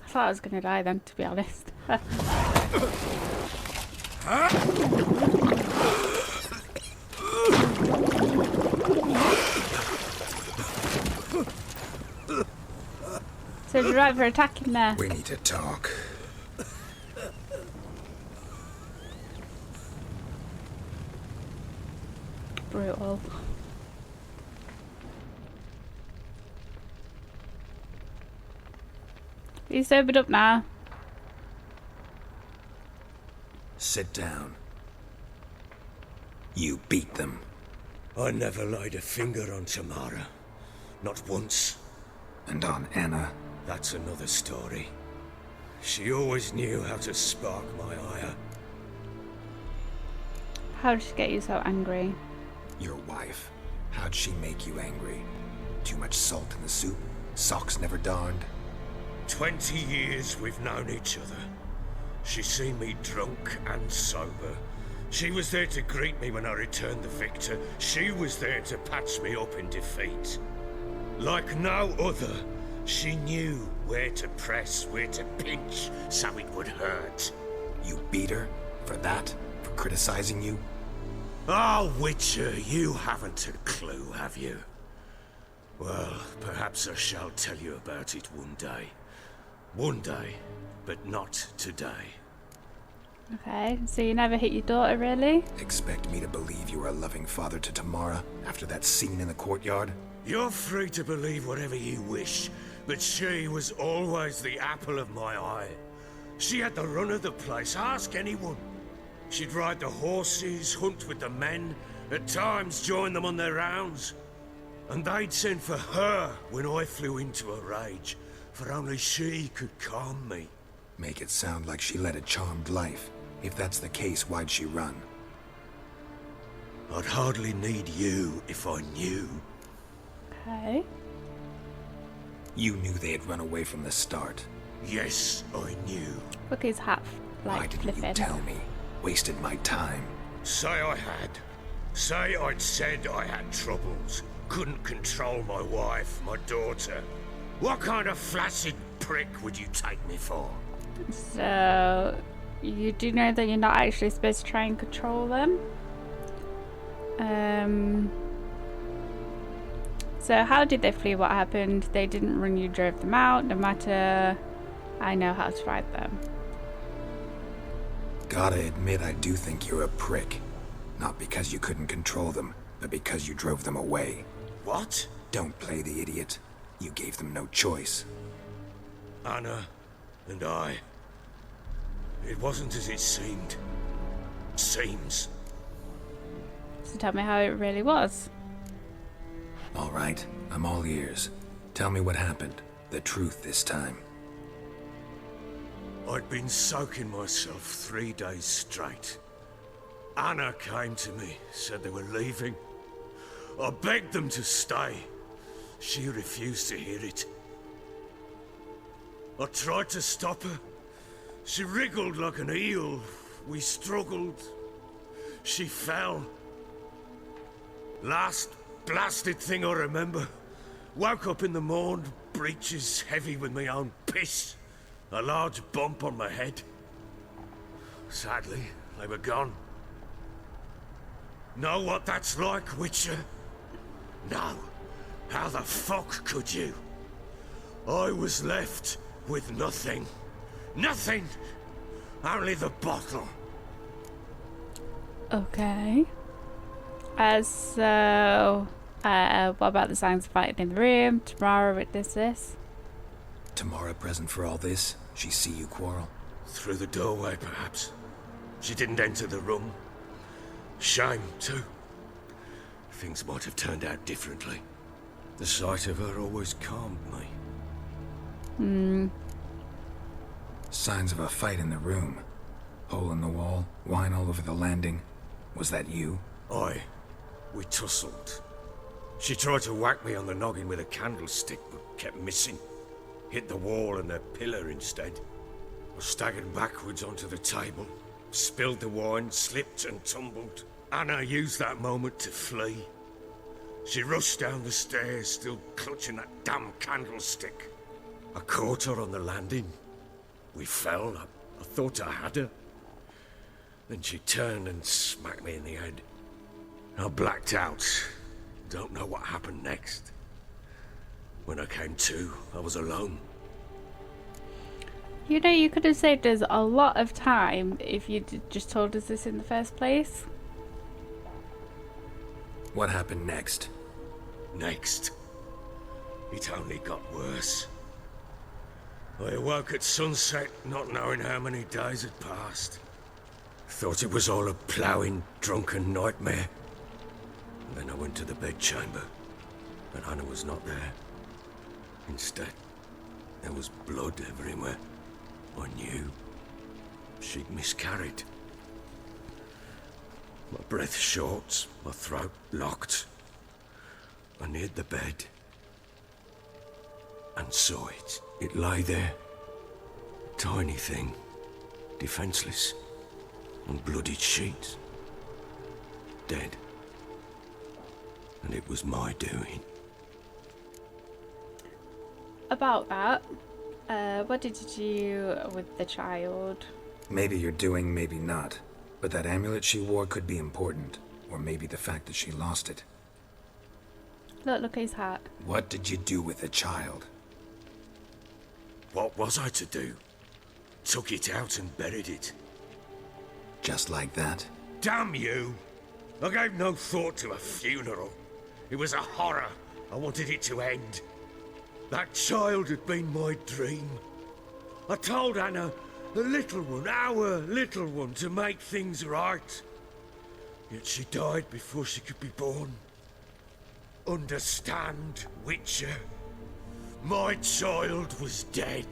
I thought I was gonna die then, to be honest. So you're right for attacking there. We need to talk. Brutal. You sobered up now. Sit down. You beat them. I never laid a finger on Tamara. Not once. And on Anna. That's another story. She always knew how to spark my ire. How did she get you so angry? Your wife. How'd she make you angry? Too much salt in the soup? Socks never darned. 20 years we've known each other. She's seen me drunk and sober. She was there to greet me when I returned the victor. She was there to patch me up in defeat. Like no other, she knew where to press, where to pinch, so it would hurt. You beat her? For that? For criticizing you? Oh, Witcher, you haven't a clue, have you? Well, perhaps I shall tell you about it one day. One day, but not today. Okay, so you never hit your daughter, really? Expect me to believe you are a loving father to Tamara after that scene in the courtyard? You're free to believe whatever you wish, but she was always the apple of my eye. She had the run of the place, ask anyone. She'd ride the horses, hunt with the men, at times join them on their rounds. And they'd send for her when I flew into a rage, for only she could calm me. Make it sound like she led a charmed life. If that's the case, why'd she run? I'd hardly need you if I knew. Okay. You knew they had run away from the start. Yes, I knew. Look, his hat, Why like, didn't you flipping. tell me? Wasted my time. Say I had. Say I'd said I had troubles. Couldn't control my wife, my daughter. What kind of flaccid prick would you take me for? So, you do know that you're not actually supposed to try and control them? So how did they flee? What happened? They didn't run, you drove them out, no matter... I know how to fight them. Gotta admit, I do think you're a prick. Not because you couldn't control them, but because you drove them away. What? Don't play the idiot. You gave them no choice. Anna and I... It wasn't as it seemed. Seems. So tell me how it really was. All right, I'm all ears. Tell me what happened. The truth this time. I'd been soaking myself 3 days straight. Anna came to me, said they were leaving. I begged them to stay. She refused to hear it. I tried to stop her. She wriggled like an eel. We struggled. She fell. Last blasted thing I remember. Woke up in the morn, breeches heavy with my own piss. A large bump on my head. Sadly, they were gone. Know what that's like, Witcher? No. How the fuck could you? I was left with nothing. Nothing! Only the bottle. Okay. So... what about the signs of fighting in the room? Tamara witnessed this. Tamara present for all this? She see you quarrel? Through the doorway, perhaps. She didn't enter the room. Shame, too. Things might have turned out differently. The sight of her always calmed me. Signs of a fight in the room. Hole in the wall, wine all over the landing. Was that you? Aye. We tussled. She tried to whack me on the noggin with a candlestick, but kept missing. Hit the wall and a pillar instead. I staggered backwards onto the table, spilled the wine, slipped and tumbled. Anna used that moment to flee. She rushed down the stairs, still clutching that damn candlestick. I caught her on the landing. We fell. I thought I had her. Then she turned and smacked me in the head. I blacked out. Don't know what happened next. When I came to, I was alone. You know, you could have saved us a lot of time if you'd just told us this in the first place. What happened next? Next, it only got worse. I awoke at sunset, not knowing how many days had passed. Thought it was all a ploughing, drunken nightmare. And then I went to the bedchamber, and Anna was not there. Instead, there was blood everywhere. I knew she'd miscarried. My breath short, my throat locked. I neared the bed. and saw it. It lay there. Tiny thing. Defenseless. On bloodied sheets. Dead. And it was my doing. About that, what did you do with the child? Maybe you're doing, maybe not. But that amulet she wore could be important. Or maybe the fact that she lost it. Look at his hat. What did you do with the child? What was I to do? Took it out and buried it. Just like that? Damn you! I gave no thought to a funeral. It was a horror. I wanted it to end. That child had been my dream. I told Anna, the little one, our little one, to make things right. Yet she died before she could be born. Understand, Witcher? My child was dead.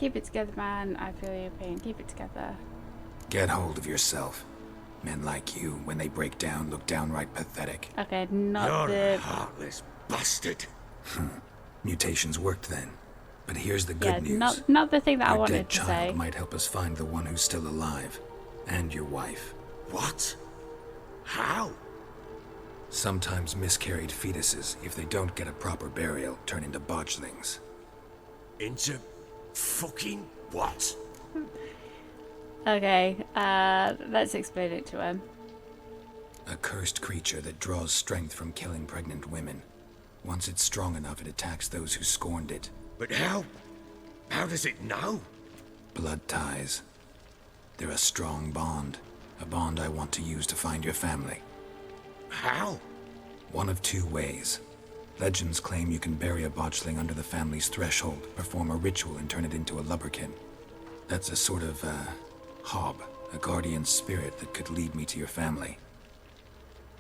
Keep it together, man. I feel your pain. Keep it together. Get hold of yourself. Men like you, when they break down, look downright pathetic. Okay, not You're a the... heartless bastard. Mutations worked then. But here's the good news. Not the thing that I Your wanted dead to child say. might help us find the one who's still alive. And your wife. What? How? Sometimes miscarried fetuses, if they don't get a proper burial, turn into botchlings. Into fucking what? Okay, let's explain it to him. A cursed creature that draws strength from killing pregnant women. Once it's strong enough, it attacks those who scorned it. But how? How does it know? Blood ties. They're a strong bond. A bond I want to use to find your family. How? One of two ways. Legends claim you can bury a botchling under the family's threshold, perform a ritual and turn it into a lubberkin. That's a sort of, hob, a guardian spirit that could lead me to your family.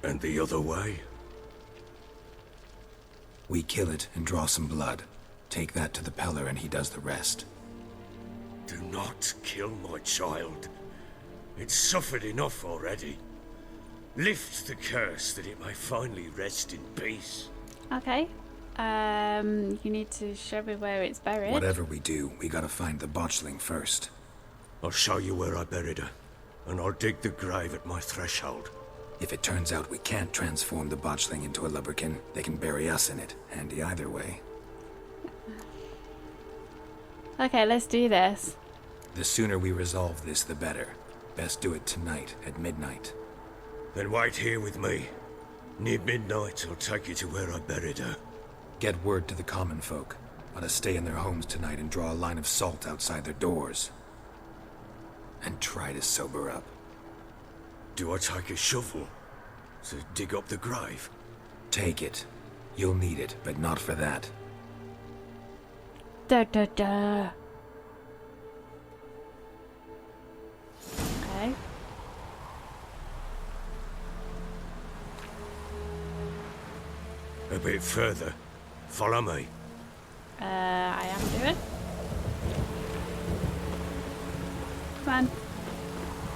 And the other way? We kill it and draw some blood. Take that to the Pellar and he does the rest. Do not kill my child. It's suffered enough already. Lift the curse that it may finally rest in peace. Okay. You need to show me where it's buried. Whatever we do, we gotta find the botchling first. I'll show you where I buried her, and I'll dig the grave at my threshold. If it turns out we can't transform the botchling into a lubberkin, they can bury us in it. Handy either way. Okay, let's do this. The sooner we resolve this, the better. Best do it tonight, at midnight. Then wait here with me. Near midnight, I'll take you to where I buried her. Get word to the common folk. Let us stay in their homes tonight and draw a line of salt outside their doors. And try to sober up. Do I take a shovel to dig up the grave? Take it. You'll need it, but not for that. Da da da. Okay. A bit further. Follow me. I am doing. Come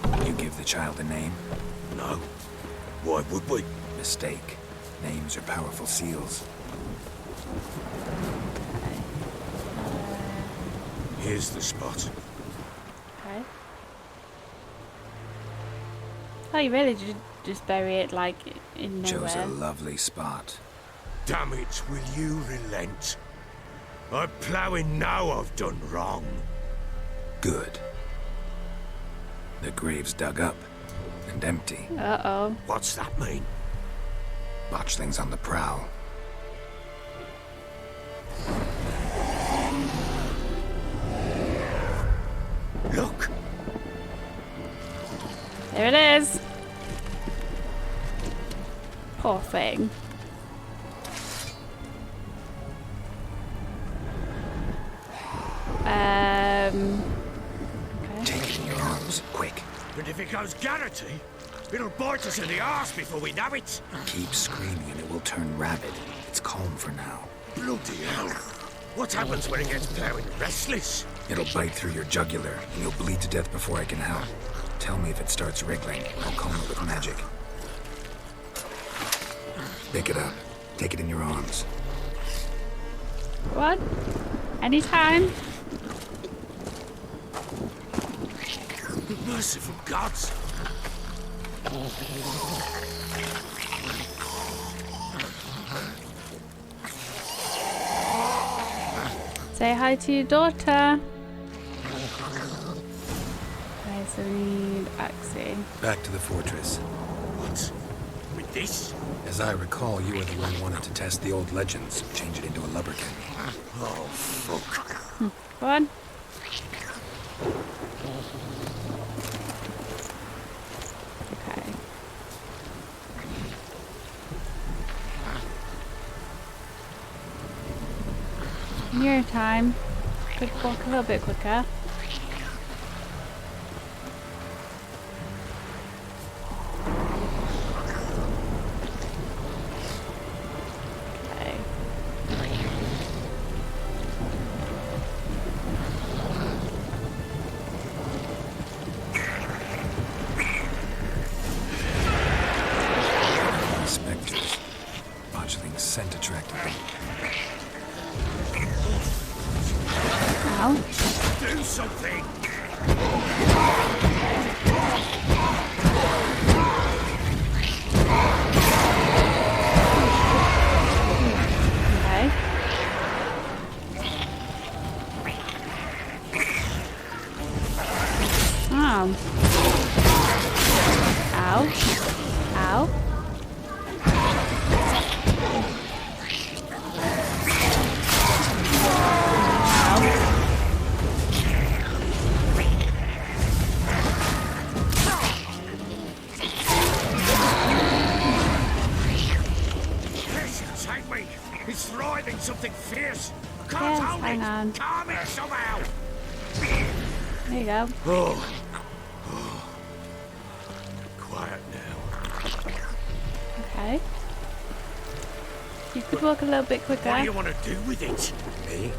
on. You give the child a name? No. Why would we? Mistake. Names are powerful seals. Here's the spot. Okay. Oh, you really did just bury it, like, in nowhere. Chose a lovely spot. Damn it, will you relent? I'm ploughing now I've done wrong. Good. The grave's dug up and empty. Uh-oh. What's that mean? Botchling's on the prowl. Look! There it is. Poor thing. Okay. Take it in your arms, quick. And if it goes Garrity, it'll bite us in the arse before we know it. Keep screaming and it will turn rabid. It's calm for now. Bloody hell. What happens when it gets plowing restless? It'll bite through your jugular and you'll bleed to death before I can help. Tell me if it starts wriggling. I'll calm it with magic. Pick it up. Take it in your arms. What? Anytime. Merciful gods! Say hi to your daughter. Okay, so we need Axie. Back to the fortress. What? With this? As I recall, you were the one who wanted to test the old legends, change it into a lubberkin. Oh, fuck. Go on. Okay. Your time. Could walk a little bit quicker. Okay. Spectres. Botchling's scent attracted them. Ow. Do something! Okay. Oh. Ow. Ow. This, take me! It's writhing something fierce! I can't Yes, hold hang it! on. Calm it somehow! There you go. Oh. Quiet now. Okay. You could walk a little bit quicker. What do you want to do with it? Me?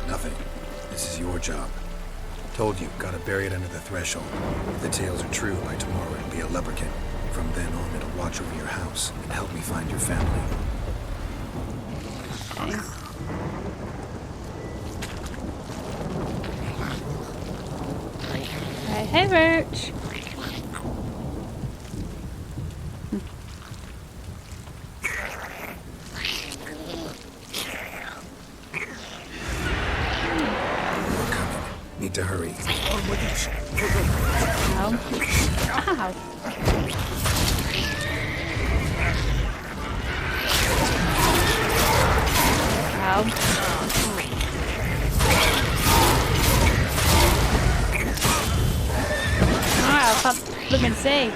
Nothing. This is your job. Told you, gotta bury it under the threshold. If the tales are true, by tomorrow it'll be a lubberkin. From then on, it'll watch over your house and help me find your family. Okay. Right, hey Roach. We're coming. Need to hurry. On with it! Ow. Ow. Ow. I can't look and see.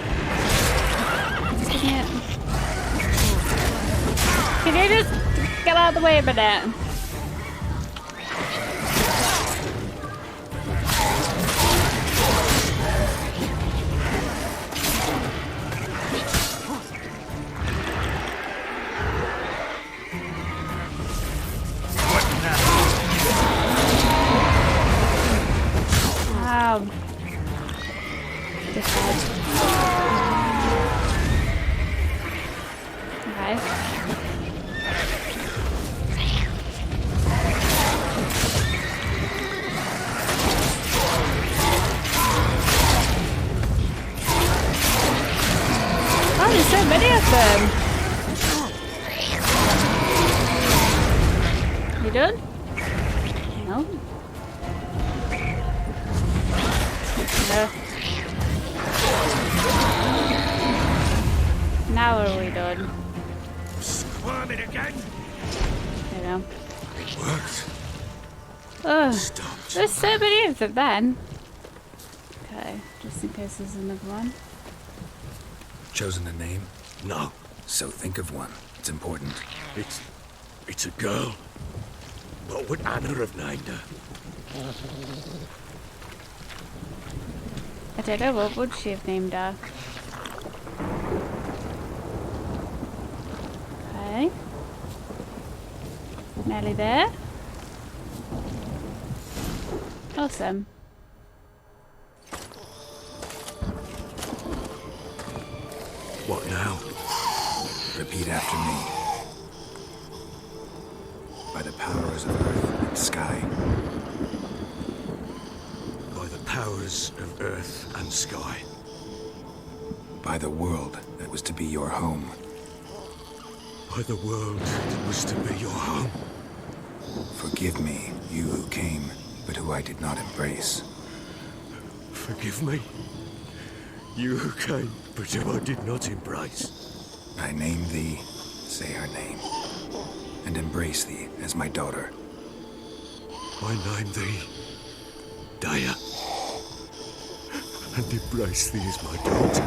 Can you just get out of the way a minute? Wow. Dickhead. Okay. Oh, there's so many of them. You done? No. No. Now are we done? Squirm it again! You know. It worked. Ugh. Stopped. There's so many of them then. Okay, just in case there's another one. Chosen a name? No, So think of one. It's important. it's a girl. What would Anna have named her? I don't know, what would she have named her? Okay. Nearly there. Awesome. What now? Repeat after me. By the powers of Earth, and sky. By the powers of earth and sky. By the world that was to be your home. By the world that was to be your home. Forgive me, you who came, but who I did not embrace. Forgive me, you who came, but who I did not embrace. I name thee, say her name, and embrace thee as my daughter. I name thee, Dea, and embrace thee as my daughter.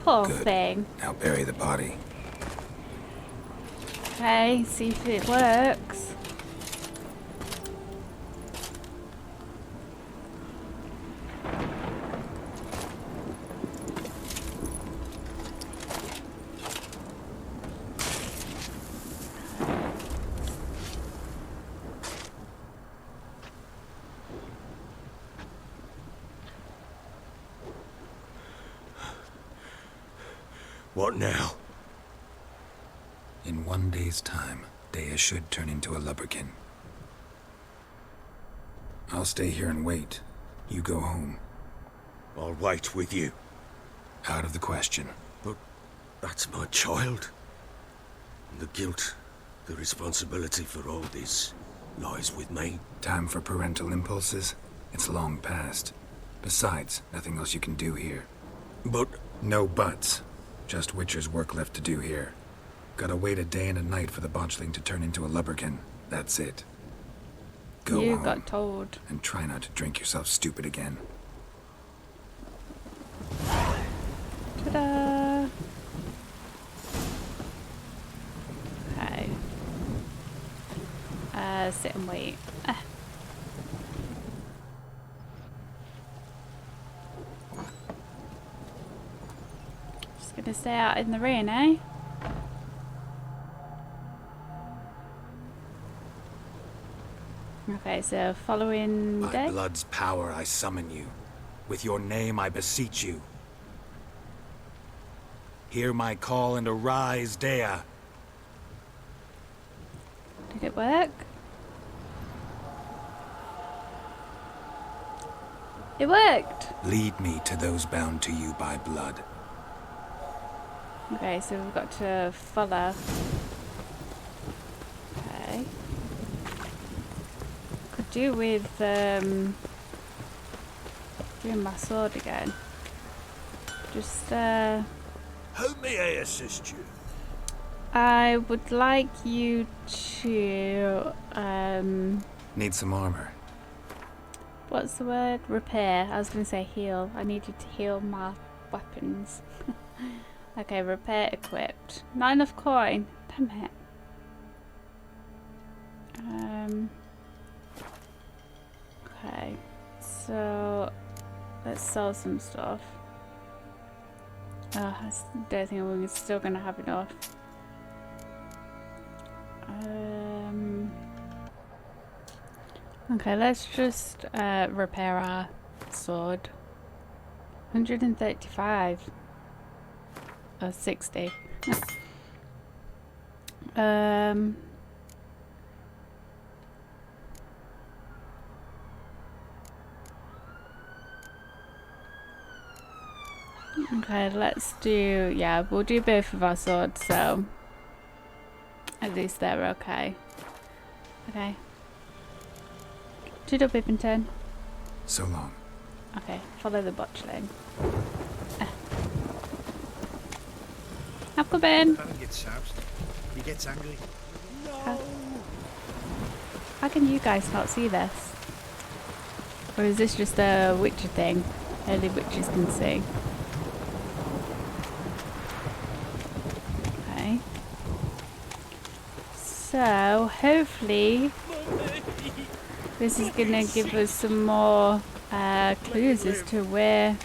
Poor Good. thing. Now bury the body. Okay, see if it works. What now? In 1 day's time, Dea should turn into a lubberkin. I'll stay here and wait. You go home. I'll wait with you. Out of the question. But that's my child. And the guilt, the responsibility for all this lies with me. Time for parental impulses? It's long past. Besides, nothing else you can do here. But No buts. Just Witcher's work left to do here. Gotta wait a day and a night for the botchling to turn into a lubberkin. That's it. Go You home. got told. And try not to drink yourself stupid again. Ta-da! Okay. Sit and wait. Just gonna stay out in the rain, eh? Okay, so following By day. blood's power I summon you. With your name I beseech you. Hear my call and arise, Dea. Did it work? It worked! Lead me to those bound to you by blood. Okay, so we've got to follow. Okay. Could do with doing my sword again. Just How may I assist you? I would like you to Need some armor. what's the word? Repair. I was gonna say heal. I need you to heal my weapons. Okay, repair equipped. Not enough coin. Damn it. Okay, so let's sell some stuff. Oh, I don't think we're still gonna have enough. Okay, let's just repair our sword. 135. 60. Okay, let's do, yeah, we'll do both of our swords, so at least they're okay. Okay. Toodle Bippington. So long. Okay, follow the botchling. Have a good Ben. Fellow gets soused. He gets angry. How can you guys not see this? Or is this just a Witcher thing? Only witches can see. Okay. So, hopefully, this is gonna give us some more clues as to where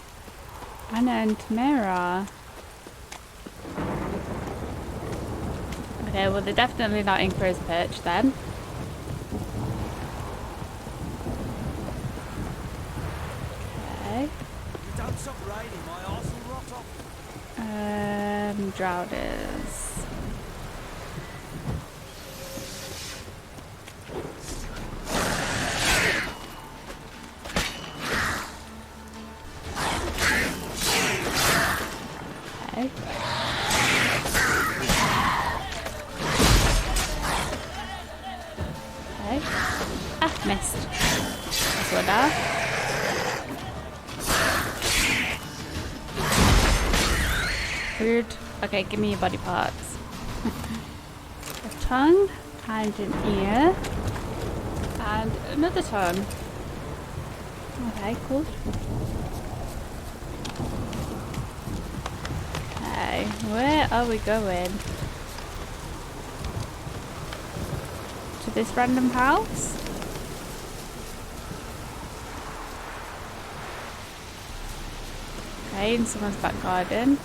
Anna and Tamara are. Okay, well, they're definitely not in Crow's Perch then. Okay. You don't stop raining, my arse will rot off. Drowners. Okay. Okay. Ah, missed. This one now. Weird. Okay, give me your body parts. A tongue and an ear. And another tongue. Okay, cool. Okay, where are we going? To this random house? Okay, in someone's back garden.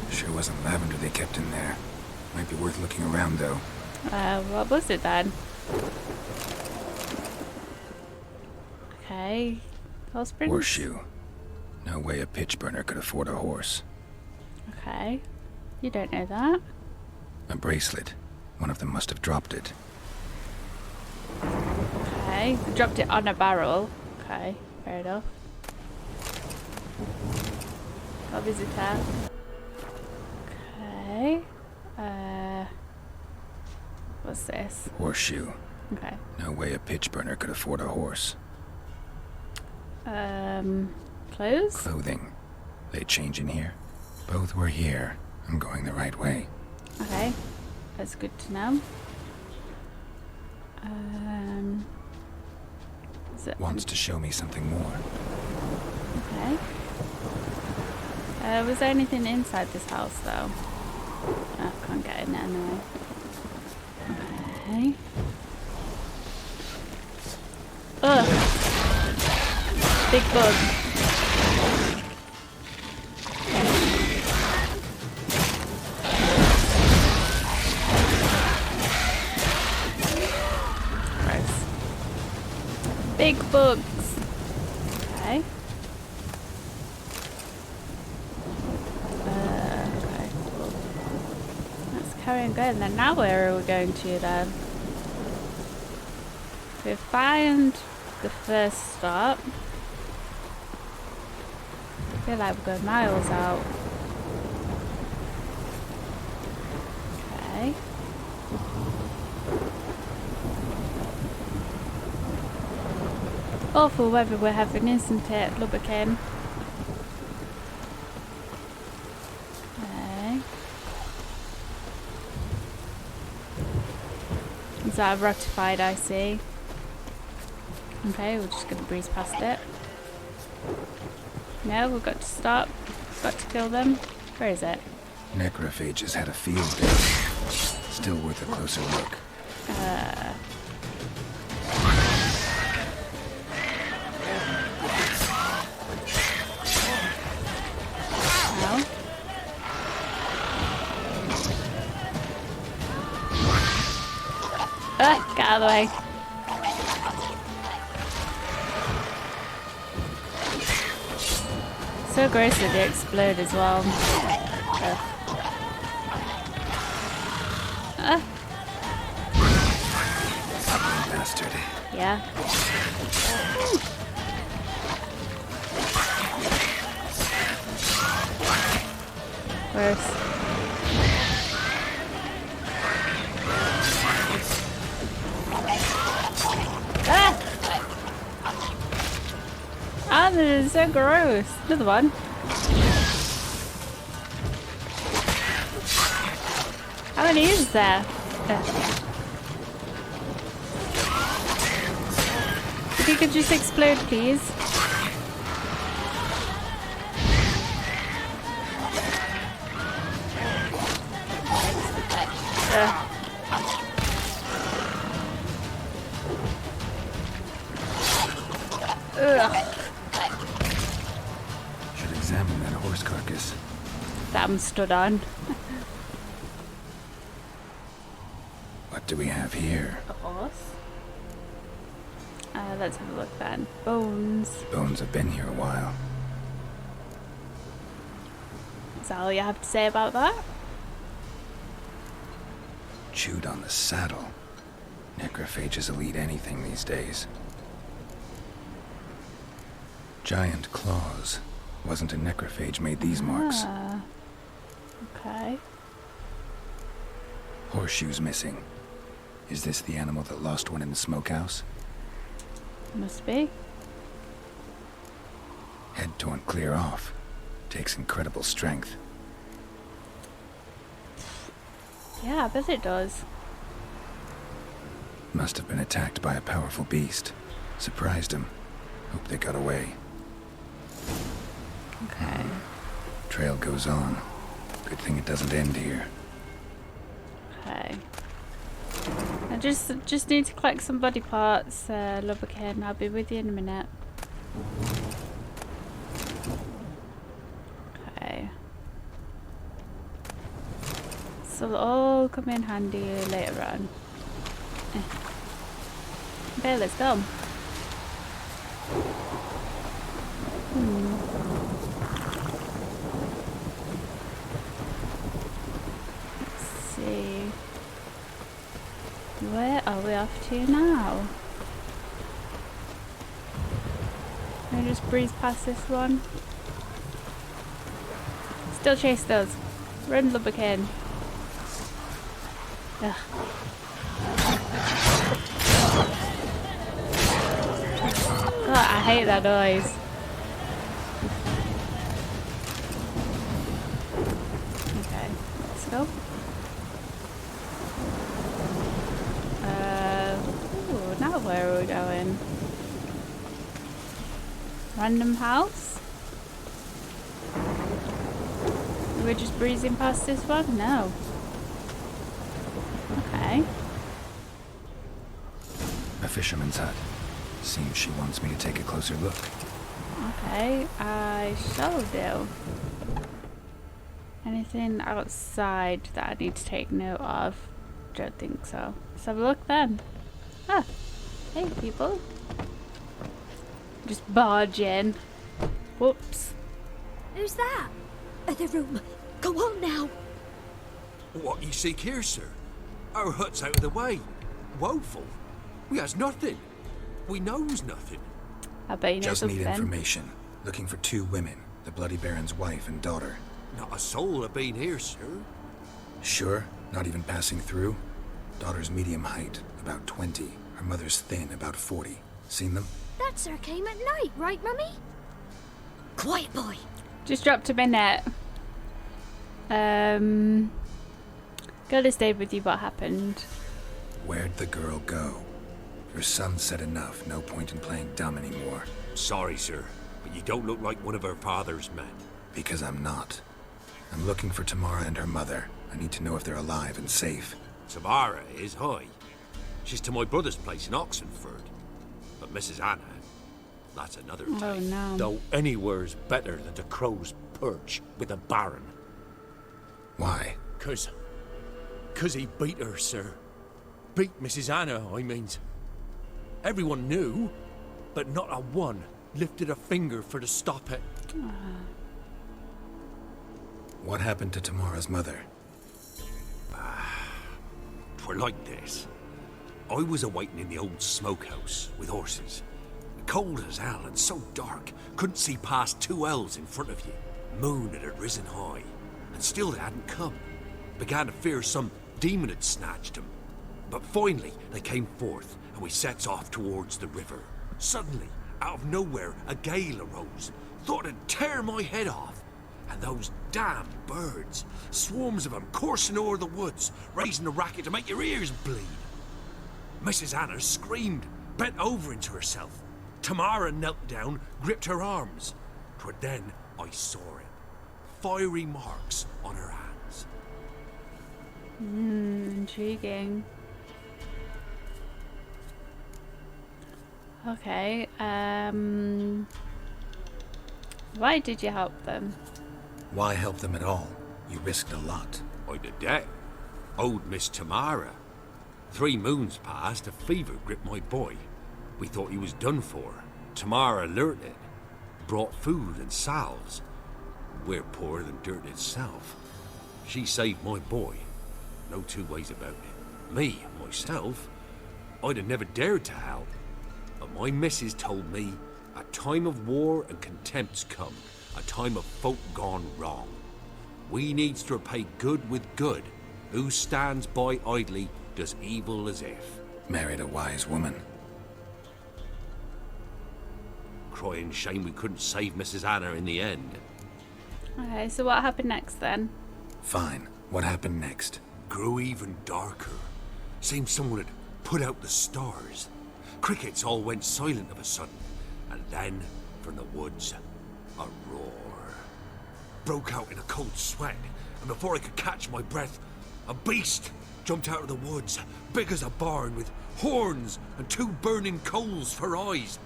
Sure wasn't lavender they kept in there. Might be worth looking around, though. What was it then? Okay. Horse prints? Horseshoe. No way a pitch burner could afford a horse. Okay. You don't know that. A bracelet. One of them must have dropped it. Okay. They dropped it on a barrel. Okay. Fair enough. Got a visitor. Okay. What's this? Horseshoe. Okay. No way a pitch burner could afford a horse. Clothes? Clothing. They change in here? Both were here. I'm going the right way. Okay. That's good to know. Is it Wants to show me something more. okay. Was there anything inside this house though? I can't get in there anyway. Okay. Ugh! Big bug. Gross. Big bugs. Okay. Okay, cool. Let's carry on going then. Now where are we going to then? We've found the first stop. I feel like we're going miles out. Okay. Awful weather we're having, isn't it, Lubbock? Okay. Is that a ratified I see? Okay, we're just going to breeze past it. No, we've got to stop. Got to kill them. Where is it? Necrophages had a field day. Still worth a closer look. No. Get out of the way. So gross that they explode as well. Bastard. Yeah. Gross. Ah, this is so gross. Another one. How many is there? If you could just explode, please. Ugh. Should examine that horse carcass. That one stood on. What do we have here? A horse? Let's have a look then. Bones. Bones have been here a while. Is that all you have to say about that? Chewed on the saddle. Necrophages will eat anything these days. Giant claws. Wasn't a necrophage made these marks. Okay. Horseshoes missing. Is this the animal that lost one in the smokehouse? Must be. Head torn clear off. Takes incredible strength. Yeah, I bet it does. Must have been attacked by a powerful beast. Surprised him. Hope they got away. Okay. Trail goes on. Good thing it doesn't end here. Okay. I just need to collect some body parts, Lubberkin. I'll be with you in a minute. Okay. So they'll all come in handy later on. Okay, let's go. Let's see. Where are we off to now? Can I just breeze past this one? Still chased us. Run, Lubberkin. Ugh. God, I hate that noise. Okay, let's go. Ooh, now where are we going? Random house? We're just breezing past this one? No. Okay. A fisherman's hut. Seems she wants me to take a closer look. Okay, I shall do. Anything outside that I need to take note of? Don't think so. Let's have a look then. Ah, hey people. Just barge in. Whoops. Who's that? Other room. Go on now. What you seek here, sir? Our hut's out of the way. Woeful. We has nothing. We knows nothing. I bet you know Just something. need information. Looking for 2 women. The Bloody Baron's wife and daughter. Not a soul have been here, sir. Sure? Not even passing through? Daughter's medium height, about 20. Her mother's thin, about 40. Seen them? That sir came at night, right, Mummy? Quiet, boy. Just dropped a minute. Gotta stay with you. What happened? Where'd the girl go? Your son said enough. No point in playing dumb anymore. Sorry, sir, but you don't look like one of her father's men. Because I'm not. I'm looking for Tamara and her mother. I need to know if they're alive and safe. Tamara is high. She's to my brother's place in Oxenford. But Mrs. Anna, that's another tale. Oh no. Though anywhere's better than the Crow's Perch with a baron. Why? 'Cause he beat her, sir. Beat Mrs. Anna, I means. Everyone knew, but not a one lifted a finger for to stop it. What happened to Tamara's mother? 'Twere like this. I was awaiting in the old smokehouse with horses. Cold as hell and so dark, couldn't see past 2 ells in front of you. Moon had risen high, and still they hadn't come. Began to fear some demon had snatched them. But finally they came forth, and we sets off towards the river. Suddenly, out of nowhere, a gale arose. Thought it'd tear my head off. And those damn birds, swarms of them coursing o'er the woods, raising a racket to make your ears bleed. Mrs. Anna screamed, bent over into herself. Tamara knelt down, gripped her arms. 'Twere then I saw it. Fiery marks on her hands. Intriguing. Okay, why did you help them? Why help them at all? You risked a lot. I'd a debt. Owed Miss Tamara. 3 moons passed, a fever gripped my boy. We thought he was done for. Tamara alerted. Brought food and salves. we're poorer than dirt itself. She saved my boy. No two ways about it. Me, myself, I'd have never dared to help. But my missus told me a time of war and contempt's come. A time of folk gone wrong. We needs to repay good with good. Who stands by idly does evil as if. Married a wise woman. Crying shame we couldn't save Mrs. Anna in the end. Okay, so what happened next then? Fine. What happened next? Grew even darker. Seemed someone had put out the stars. Crickets all went silent of a sudden. And then, from the woods, a roar. Broke out in a cold sweat, and before I could catch my breath, a beast jumped out of the woods, big as a barn, with horns and 2 burning coals for eyes.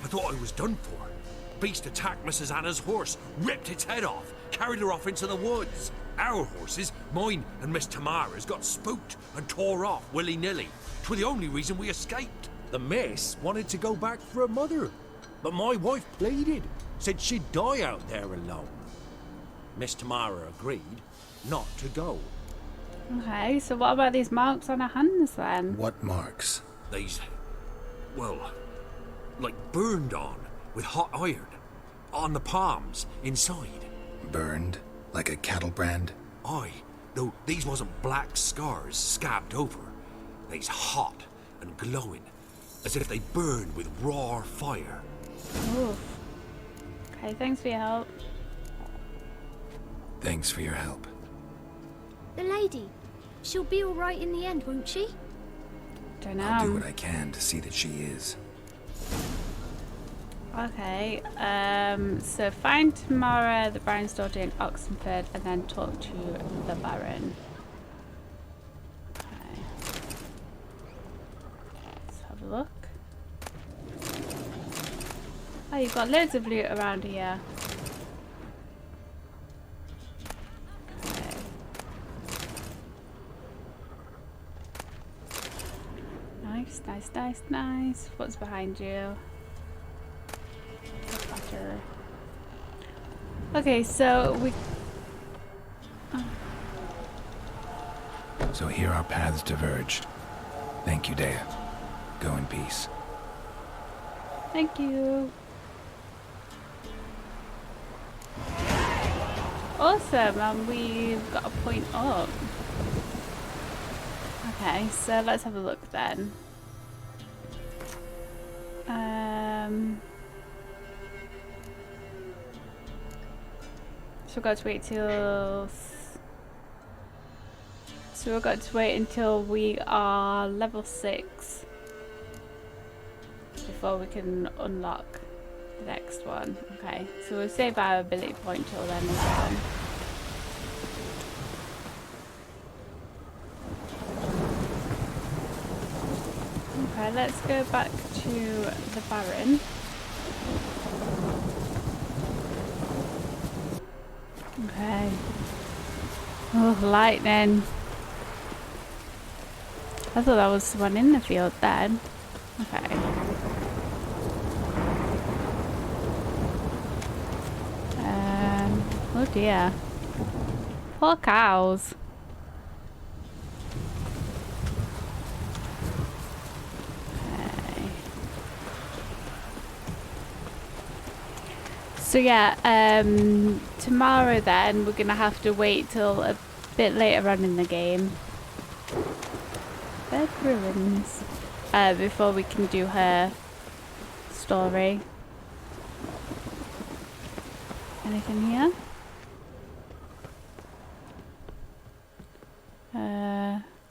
I thought I was done for. Beast attacked Mrs. Anna's horse, ripped its head off, carried her off into the woods. Our horses, mine and Miss Tamara's, got spooked and tore off willy-nilly. 'Twas the only reason we escaped. The miss wanted to go back for her mother, but my wife pleaded, said she'd die out there alone. Miss Tamara agreed not to go. Okay, so what about these marks on her hands then? What marks? These, well, like burned on with hot iron. On the palms, inside. Burned? Like a cattle brand? Aye, though these wasn't black scars scabbed over. They's hot and glowing, as if they burned with raw fire. Oof. Okay, thanks for your help. Thanks for your help. The lady, she'll be all right in the end, won't she? Don't know. I'll do what I can to see that she is. Okay, so find Tamara, the Baron's daughter in Oxenford, and then talk to the Baron. Okay. Let's have a look. Oh, you've got loads of loot around here. Okay. Nice, nice, nice, nice. What's behind you? Butter. Okay, so we... So here our paths diverge. Thank you, Dea. Go in peace. Thank you. Awesome, and we've got a point up. Okay, so let's have a look then. So we've got to wait till... So we've got to wait until we are level 6 before we can unlock the next one. Okay, so we'll save our ability point till then as well. Okay, let's go back to the Baron. Okay. Oh, lightning. I thought that was someone in the field then. Okay. Oh dear. Poor cows. Okay. So yeah, tomorrow then we're gonna have to wait till a bit later on in the game. Bed ruins. Before we can do her story. Anything here?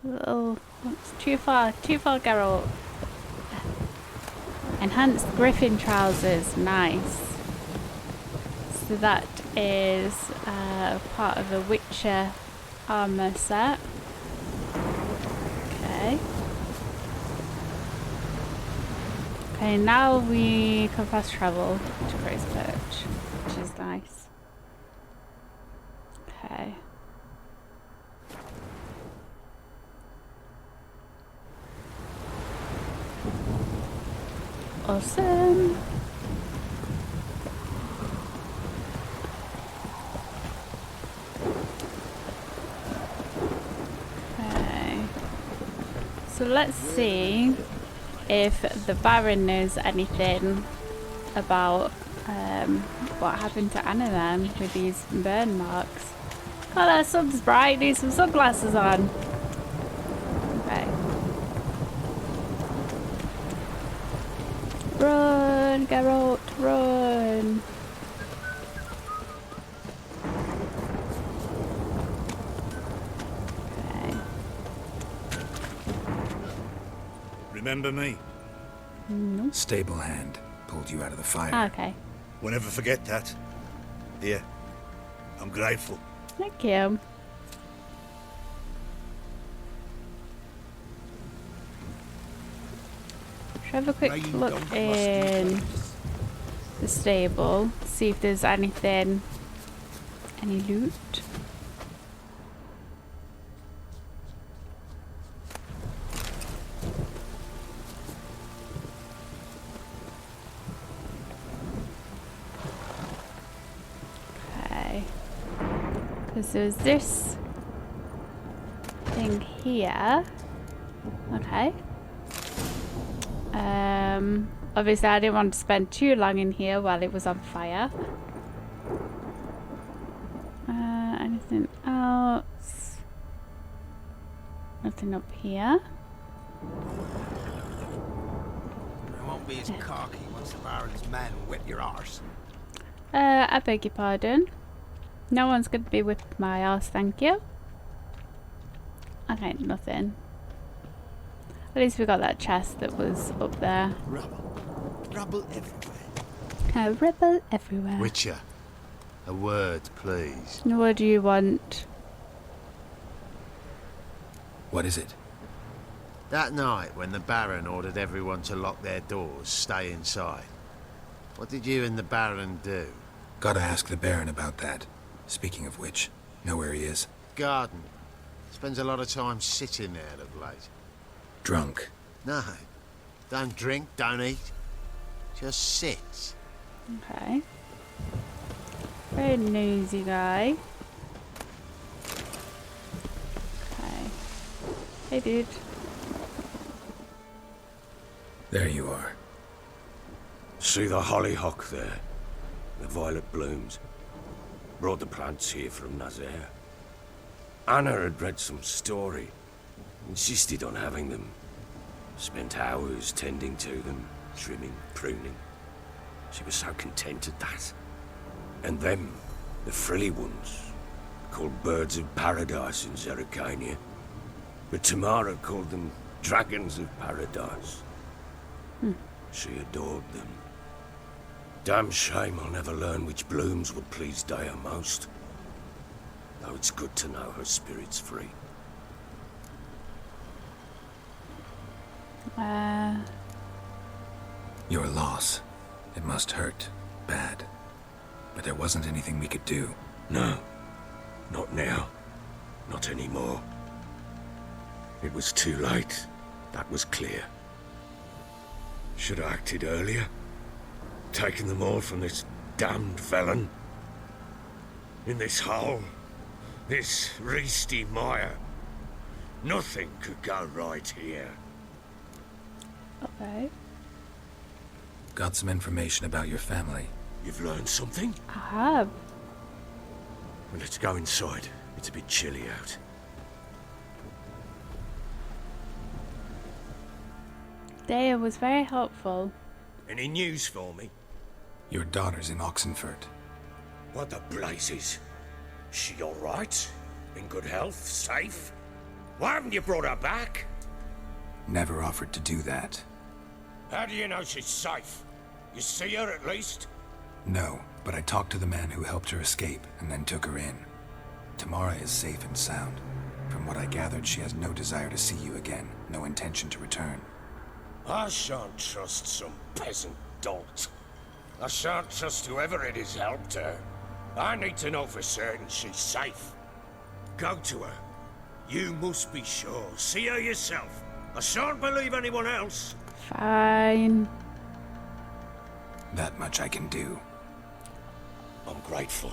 Little, it's too far, Geralt. Enhanced Griffin trousers, nice. So that is part of a Witcher armor set. Okay. Okay, now we can fast travel to Crow's Perch, which is nice. Okay. Awesome. So let's see if the Baron knows anything about what happened to Anna then with these burn marks. Oh, that sun's bright. Need some sunglasses on. Okay. Run, Geralt, run. Okay. Remember me? No. Stable hand pulled you out of the fire. Okay. We'll never forget that. Here. I'm grateful. Thank you. Should have a quick Rain look don't in must the stable, see if there's anything, any loot. Okay, because there's this thing here. Okay. Obviously I didn't want to spend too long in here while it was on fire. Anything else? Nothing up here. I won't be as cocky once the Baron's men whip your arse. I beg your pardon. No one's going to be whipping my arse, thank you. Okay, nothing. At least we got that chest that was up there. Rubble. Rubble everywhere. Rubble everywhere. Witcher, a word, please. What do you want? What is it? That night when the Baron ordered everyone to lock their doors, stay inside. What did you and the Baron do? Gotta ask the Baron about that. Speaking of which, know where he is? Garden. Spends a lot of time sitting there of late. Drunk. No. Don't drink, don't eat. Just sit. Okay. Very nosy guy. Okay. Hey, dude. There you are. See the hollyhock there? The violet blooms. Brought the plants here from Nazaire. Anna had read some story. Insisted on having them. Spent hours tending to them, trimming, pruning. She was so content at that. And them, the frilly ones, called birds of paradise in Zerrikania. But Tamara called them dragons of paradise. She adored them. Damn shame I'll never learn which blooms would please Dea most. Though it's good to know her spirit's free. Your loss. It must hurt. Bad. But there wasn't anything we could do. No. Not now. Not anymore. It was too late. That was clear. Should have acted earlier. Taken them all from this damned felon. In this hole. This reesty mire. Nothing could go right here. Okay. Got some information about your family. You've learned something? I have. Well, let's go inside. It's a bit chilly out. Dea was very helpful. Any news for me? Your daughter's in Oxenfurt. What the blazes? She all right? In good health? Safe? Why haven't you brought her back? Never offered to do that. How do you know she's safe? You see her at least? No, but I talked to the man who helped her escape and then took her in. Tamara is safe and sound. From what I gathered, she has no desire to see you again, no intention to return. I shan't trust some peasant dolt. I shan't trust whoever it is helped her. I need to know for certain she's safe. Go to her. You must be sure. See her yourself. I shan't believe anyone else. Fine. That much I can do. I'm grateful.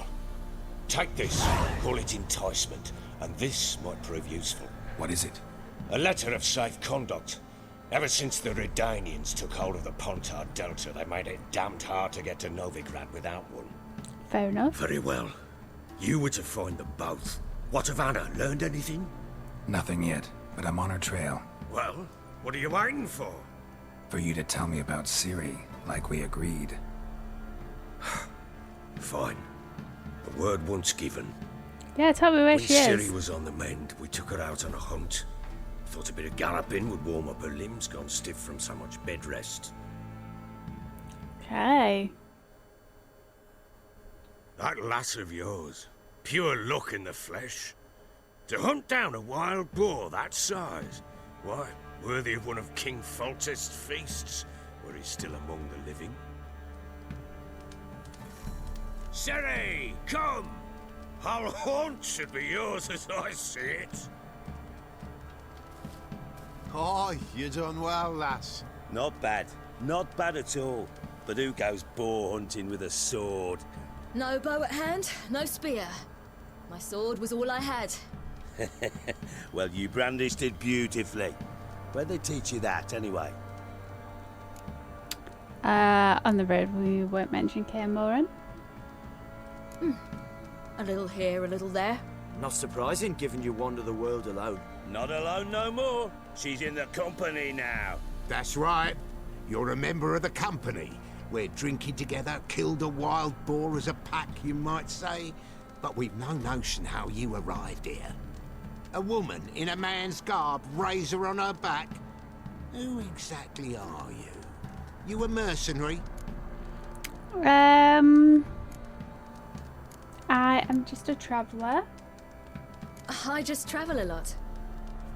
Take this. Call it enticement. And this might prove useful. What is it? A letter of safe conduct. Ever since the Redanians took hold of the Pontard Delta, they made it damned hard to get to Novigrad without one. Fair enough. Very well. You were to find them both. What of Anna? Learned anything? Nothing yet, but I'm on her trail. Well, what are you waiting for? For you to tell me about Ciri, like we agreed. Fine. The word once given. Yeah, tell me where When she Ciri is. was on the mend, we took her out on a hunt. Thought a bit of galloping would warm up her limbs, gone stiff from so much bed rest. Okay. That lass of yours, pure luck in the flesh. To hunt down a wild boar that size, why, worthy of one of King Foltest's feasts, where he's still among the living. Ciri, come! Our haunt should be yours as I see it. Oh, you done well, lass. Not bad. Not bad at all. But who goes boar hunting with a sword? No bow at hand, no spear. My sword was all I had. Well, you brandished it beautifully. Where'd they teach you that, anyway? On the road, we won't mention Kaer Morhen. A little here, a little there. Not surprising, given you wander the world alone. Not alone no more. She's in the company now. That's right. You're a member of the company. We're drinking together, killed a wild boar as a pack, you might say. But we've no notion how you arrived here. A woman in a man's garb, razor on her back. Who exactly are you? You a mercenary? I am just a traveller. I just travel a lot.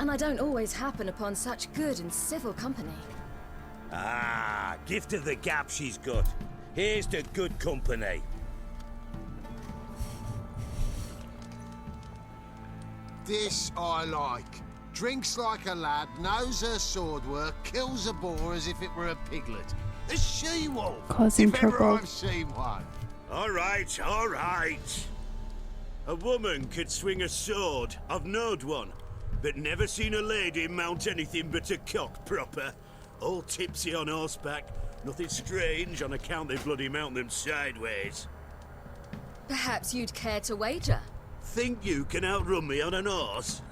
And I don't always happen upon such good and civil company. Ah, gift of the gab she's got. Here's to good company. This I like. Drinks like a lad, knows her sword work, kills a boar as if it were a piglet. A she-wolf, Causing if ever trouble. I've seen one. All right, all right. A woman could swing a sword. I've knowed one. But never seen a lady mount anything but a cock proper. All tipsy on horseback. Nothing strange on account they bloody mount them sideways. Perhaps you'd care to wager? Think you can outrun me on an horse?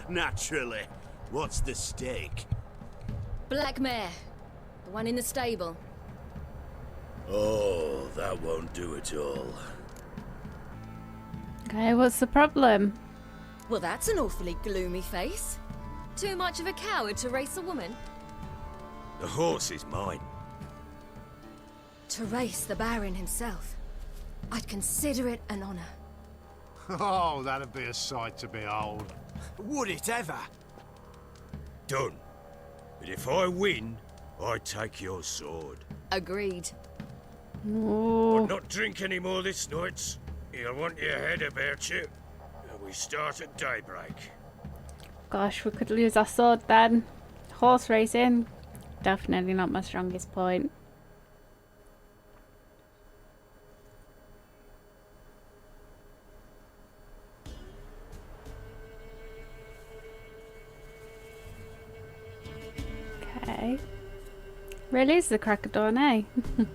Naturally. What's the stake? Black mare. The one in the stable. Oh, that won't do at all. Okay, what's the problem? Well, that's an awfully gloomy face. Too much of a coward to race a woman? The horse is mine. To race the Baron himself. I'd consider it an honor. Oh, that'd be a sight to behold. Would it ever? Done. But if I win, I take your sword. Agreed. Ooh. Not drink any more this night. You'll want your head about you. And we start at daybreak. Gosh, we could lose our sword then. Horse racing, definitely not my strongest point. Okay. Really is the crack of dawn, eh? The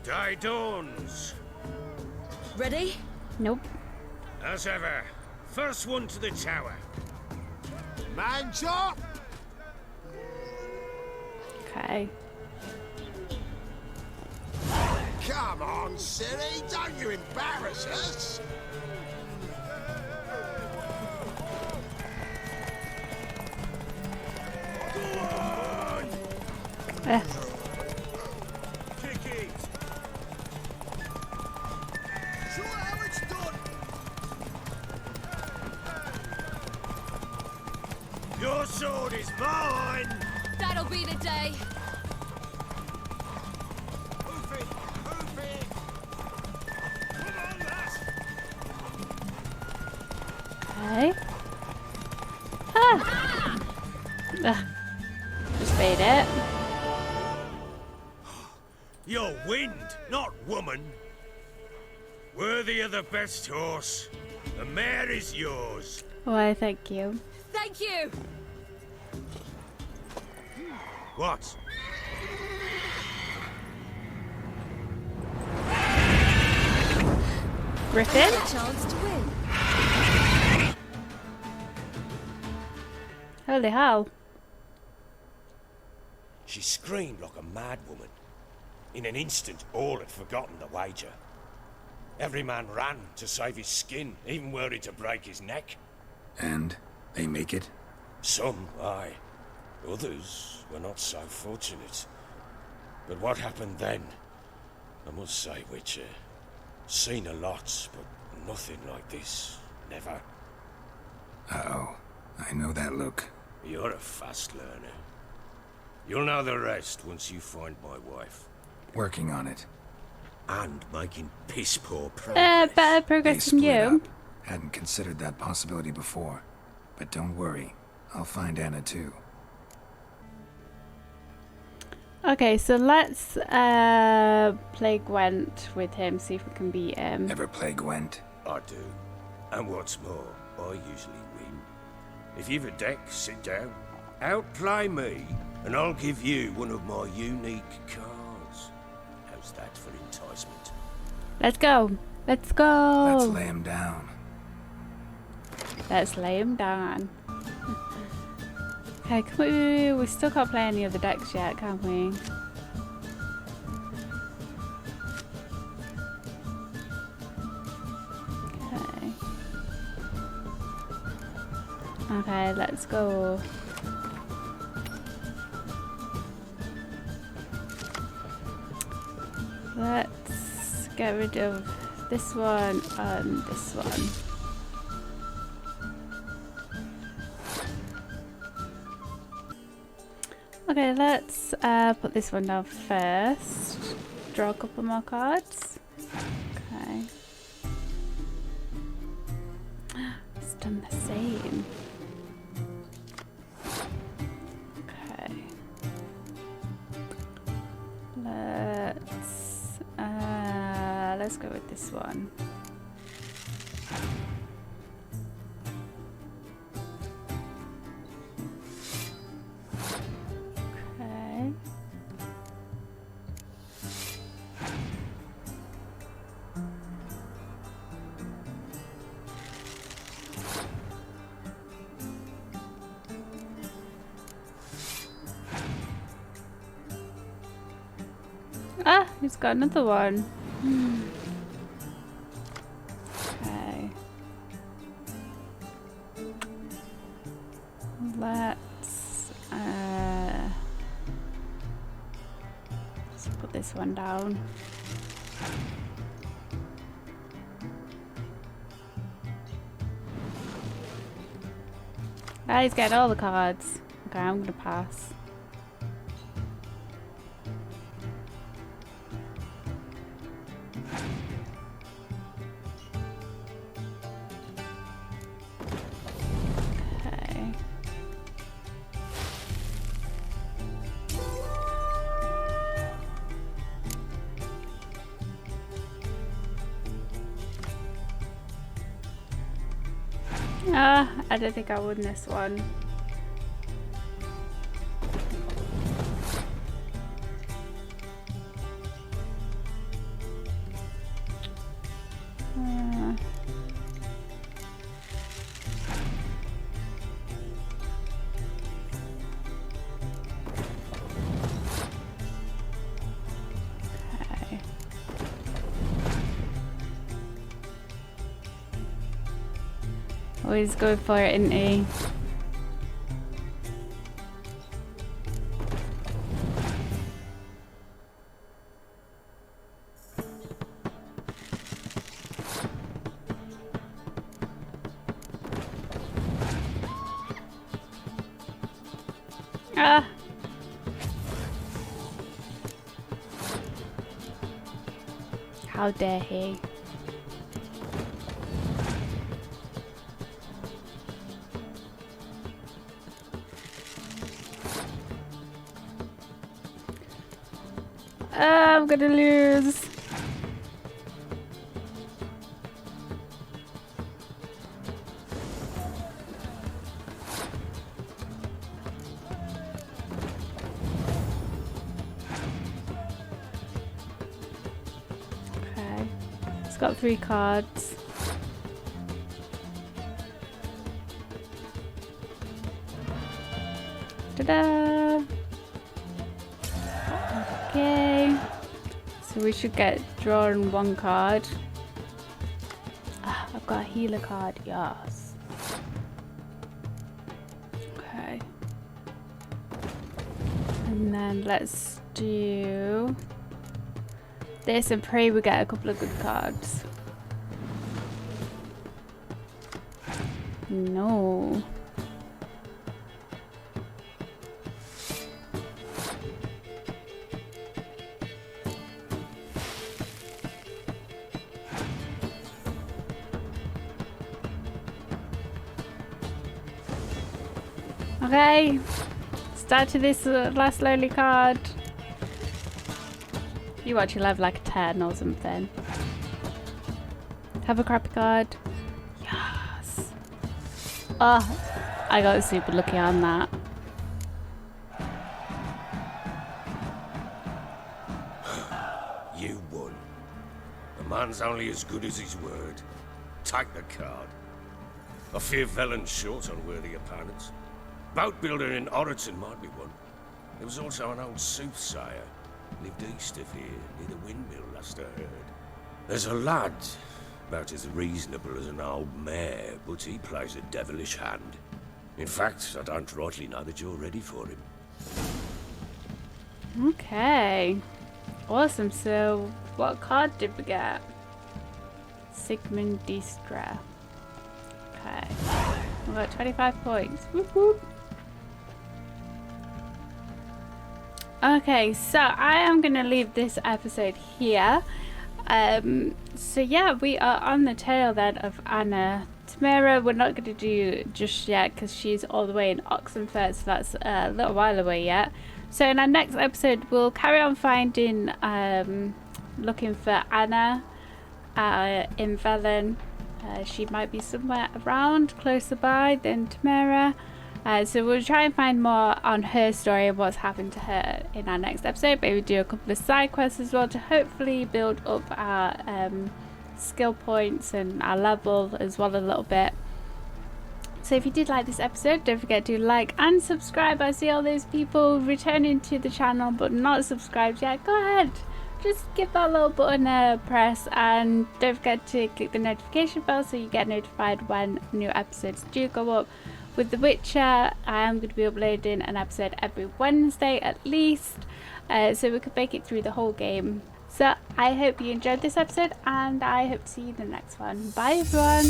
day dawns. Ready? Nope. As ever, first one to the tower. Man chop! Okay. Come on, Ciri, don't you embarrass us! Go on! Kick it! Show how it's done. Your sword is mine! That'll be the day. Move it, move it. Come on, lass! Okay. Ah! Ugh. Just bait it. You're wind, not woman. Worthy of the best horse. The mare is yours. Why, thank you. Thank you! What? Griffin? A chance to win. Holy hell. She screamed like a mad woman. In an instant, all had forgotten the wager. Every man ran to save his skin, even worried to break his neck. And they make it? Some, aye. Others were not so fortunate. But what happened then? I must say, Witcher, seen a lot, but nothing like this. Never. Uh-oh. I know that look. You're a fast learner. You'll know the rest once you find my wife. Working on it. And making piss-poor progress. Better They progress than split you. up. Hadn't considered that possibility before. But don't worry. I'll find Anna too. Okay, so let's play Gwent with him, see if we can beat him. Ever play Gwent? I do. And what's more, I usually win. If you've a deck, sit down. Outplay me, and I'll give you one of my unique cards. How's that for enticement? Let's go. Let's go. Let's lay him down. Let's lay him down. Okay, can we still can't play any of the decks yet, can we? Okay. Okay, let's go. Let's get rid of this one and this one. Okay, let's put this one down first. Draw a couple more cards. Okay. It's done the same. Okay. Let's go with this one. Okay. Ah, he's got another one. Okay. Let's put this one down. Ah, he's getting all the cards. Okay, I'm gonna pass. Okay. I don't think I won this one. Okay. Always go for it, isn't he? Ah! How dare he? I'm gonna lose. It's got 3 cards. Ta-da! Okay. So we should get drawn 1 card. Ah, I've got a healer card, yes. Okay. And then let's do this and pray we get a couple of good cards. No. Okay, start to this last lonely card. You actually have like a 10 or something. Have a crappy card. Yes. Oh, I got super lucky on that. You won. A man's only as good as his word. Take the card. I fear Velen's short on worthy opponents. Boat builder in Oroton might be one. There was also an old soothsayer. Lived east of here, near the windmill, last I heard. There's a lad, about as reasonable as an old mare, but he plays a devilish hand. In fact, I don't rightly know that you're ready for him. Okay. Awesome. So, what card did we get? Sigmund Distra. Okay. We got 25 points. Whoop whoop. Okay, so I am going to leave this episode here. So yeah, we are on the tail then of Anna. Tamara we're not going to do just yet because she's all the way in Oxenfurt, so that's a little while away yet. So in our next episode we'll carry on finding, looking for Anna in Velen. She might be somewhere around closer by than Tamara. So we'll try and find more on her story and what's happened to her in our next episode. Maybe do a couple of side quests as well to hopefully build up our skill points and our level as well a little bit. So if you did like this episode, don't forget to like and subscribe. I see all those people returning to the channel but not subscribed yet. Go ahead, just give that little button a press, and don't forget to click the notification bell so you get notified when new episodes do go up. With The Witcher, I am going to be uploading an episode every Wednesday at least, so we could make it through the whole game. So I hope you enjoyed this episode, and I hope to see you in the next one. Bye everyone!